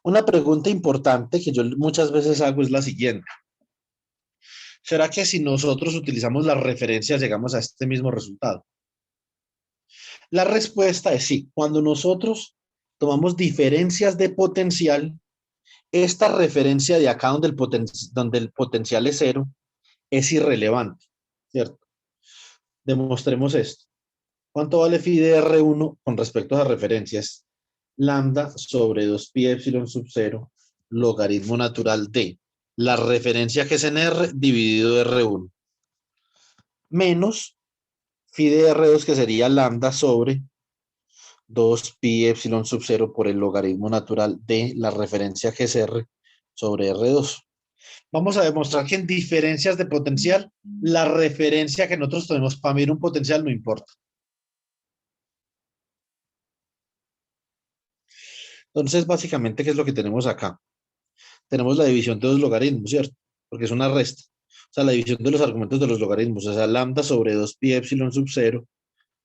Una pregunta importante que yo muchas veces hago es la siguiente. ¿Será que si nosotros utilizamos las referencias llegamos a este mismo resultado? La respuesta es sí. Cuando nosotros tomamos diferencias de potencial, esta referencia de acá donde el potencial es 0 es irrelevante, ¿cierto? Demostremos esto. ¿Cuánto vale phi de R1 con respecto a las referencias? Lambda sobre 2pi epsilon sub 0 logaritmo natural de la referencia que es en R dividido R1 menos phi de R2 que sería lambda sobre 2pi epsilon sub 0 por el logaritmo natural de la referencia que es R sobre R2. Vamos a demostrar que en diferencias de potencial, la referencia que nosotros tenemos para medir un potencial no importa. Entonces, básicamente, ¿qué es lo que tenemos acá? Tenemos la división de dos logaritmos, ¿cierto? Porque es una resta. O sea, la división de los argumentos de los logaritmos. O sea, lambda sobre 2pi epsilon sub 0,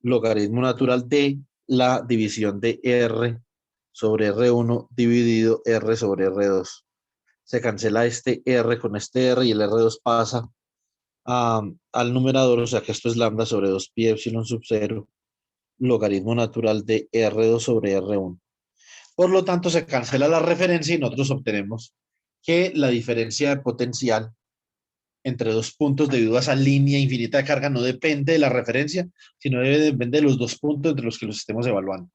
logaritmo natural de la división de R sobre R1 dividido R sobre R2. Se cancela este R con este R y el R2 pasa al numerador, o sea que esto es lambda sobre 2pi epsilon sub 0, logaritmo natural de R2 sobre R1. Por lo tanto, se cancela la referencia y nosotros obtenemos que la diferencia de potencial entre dos puntos debido a esa línea infinita de carga no depende de la referencia, sino depende de los dos puntos entre los que los estemos evaluando.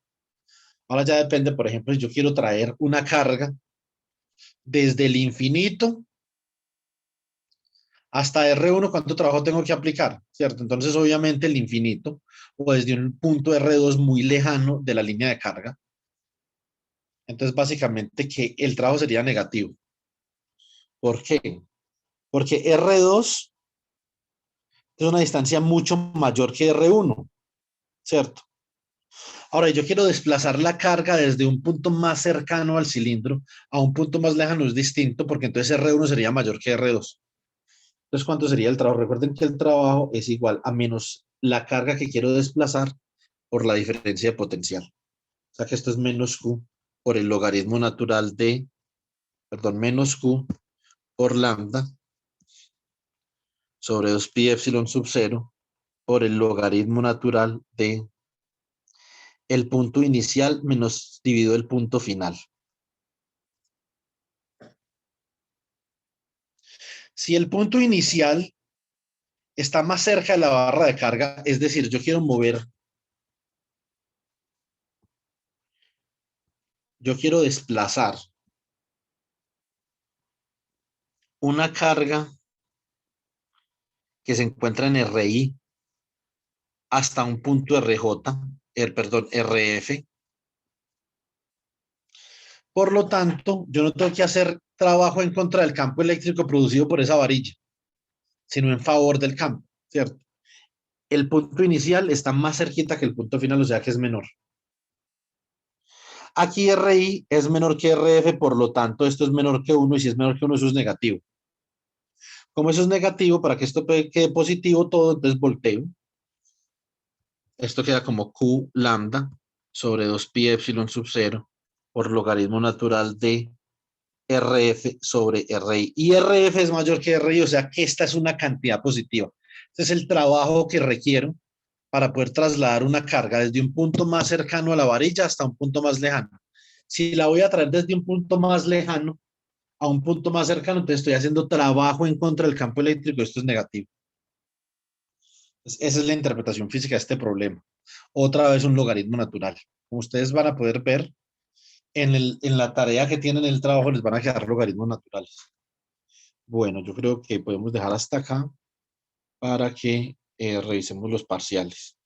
Ahora ya depende, por ejemplo, si yo quiero traer una carga desde el infinito hasta R1, ¿cuánto trabajo tengo que aplicar? ¿Cierto? Entonces, obviamente, el infinito o desde un punto R2 muy lejano de la línea de carga. Entonces, básicamente, que el trabajo sería negativo. ¿Por qué? Porque R2 es una distancia mucho mayor que R1, ¿cierto? Ahora, yo quiero desplazar la carga desde un punto más cercano al cilindro a un punto más lejano, es distinto, porque entonces R1 sería mayor que R2. Entonces, ¿cuánto sería el trabajo? Recuerden que el trabajo es igual a menos la carga que quiero desplazar por la diferencia de potencial. O sea que esto es menos Q por el logaritmo natural de, perdón, menos Q por lambda sobre 2pi epsilon sub 0 por el logaritmo natural de el punto inicial menos dividido el punto final. Si el punto inicial está más cerca de la barra de carga, es decir, yo quiero desplazar una carga que se encuentra en RI hasta un punto RJ, perdón, RF. Por lo tanto, yo no tengo que hacer trabajo en contra del campo eléctrico producido por esa varilla, sino en favor del campo, ¿cierto? El punto inicial está más cerquita que el punto final, o sea que es menor. Aquí RI es menor que RF, por lo tanto esto es menor que 1 y si es menor que 1 eso es negativo. Como eso es negativo, para que esto quede positivo todo, entonces volteo. Esto queda como Q lambda sobre 2pi epsilon sub 0 por logaritmo natural de RF sobre RI. Y RF es mayor que RI, o sea que esta es una cantidad positiva. Este es el trabajo que requiero para poder trasladar una carga desde un punto más cercano a la varilla hasta un punto más lejano. Si la voy a traer desde un punto más lejano a un punto más cercano, entonces estoy haciendo trabajo en contra del campo eléctrico, esto es negativo. Entonces, esa es la interpretación física de este problema. Otra vez un logaritmo natural. Como ustedes van a poder ver, en la tarea que tienen en el trabajo les van a quedar logaritmos naturales. Bueno, yo creo que podemos dejar hasta acá para que revisemos los parciales.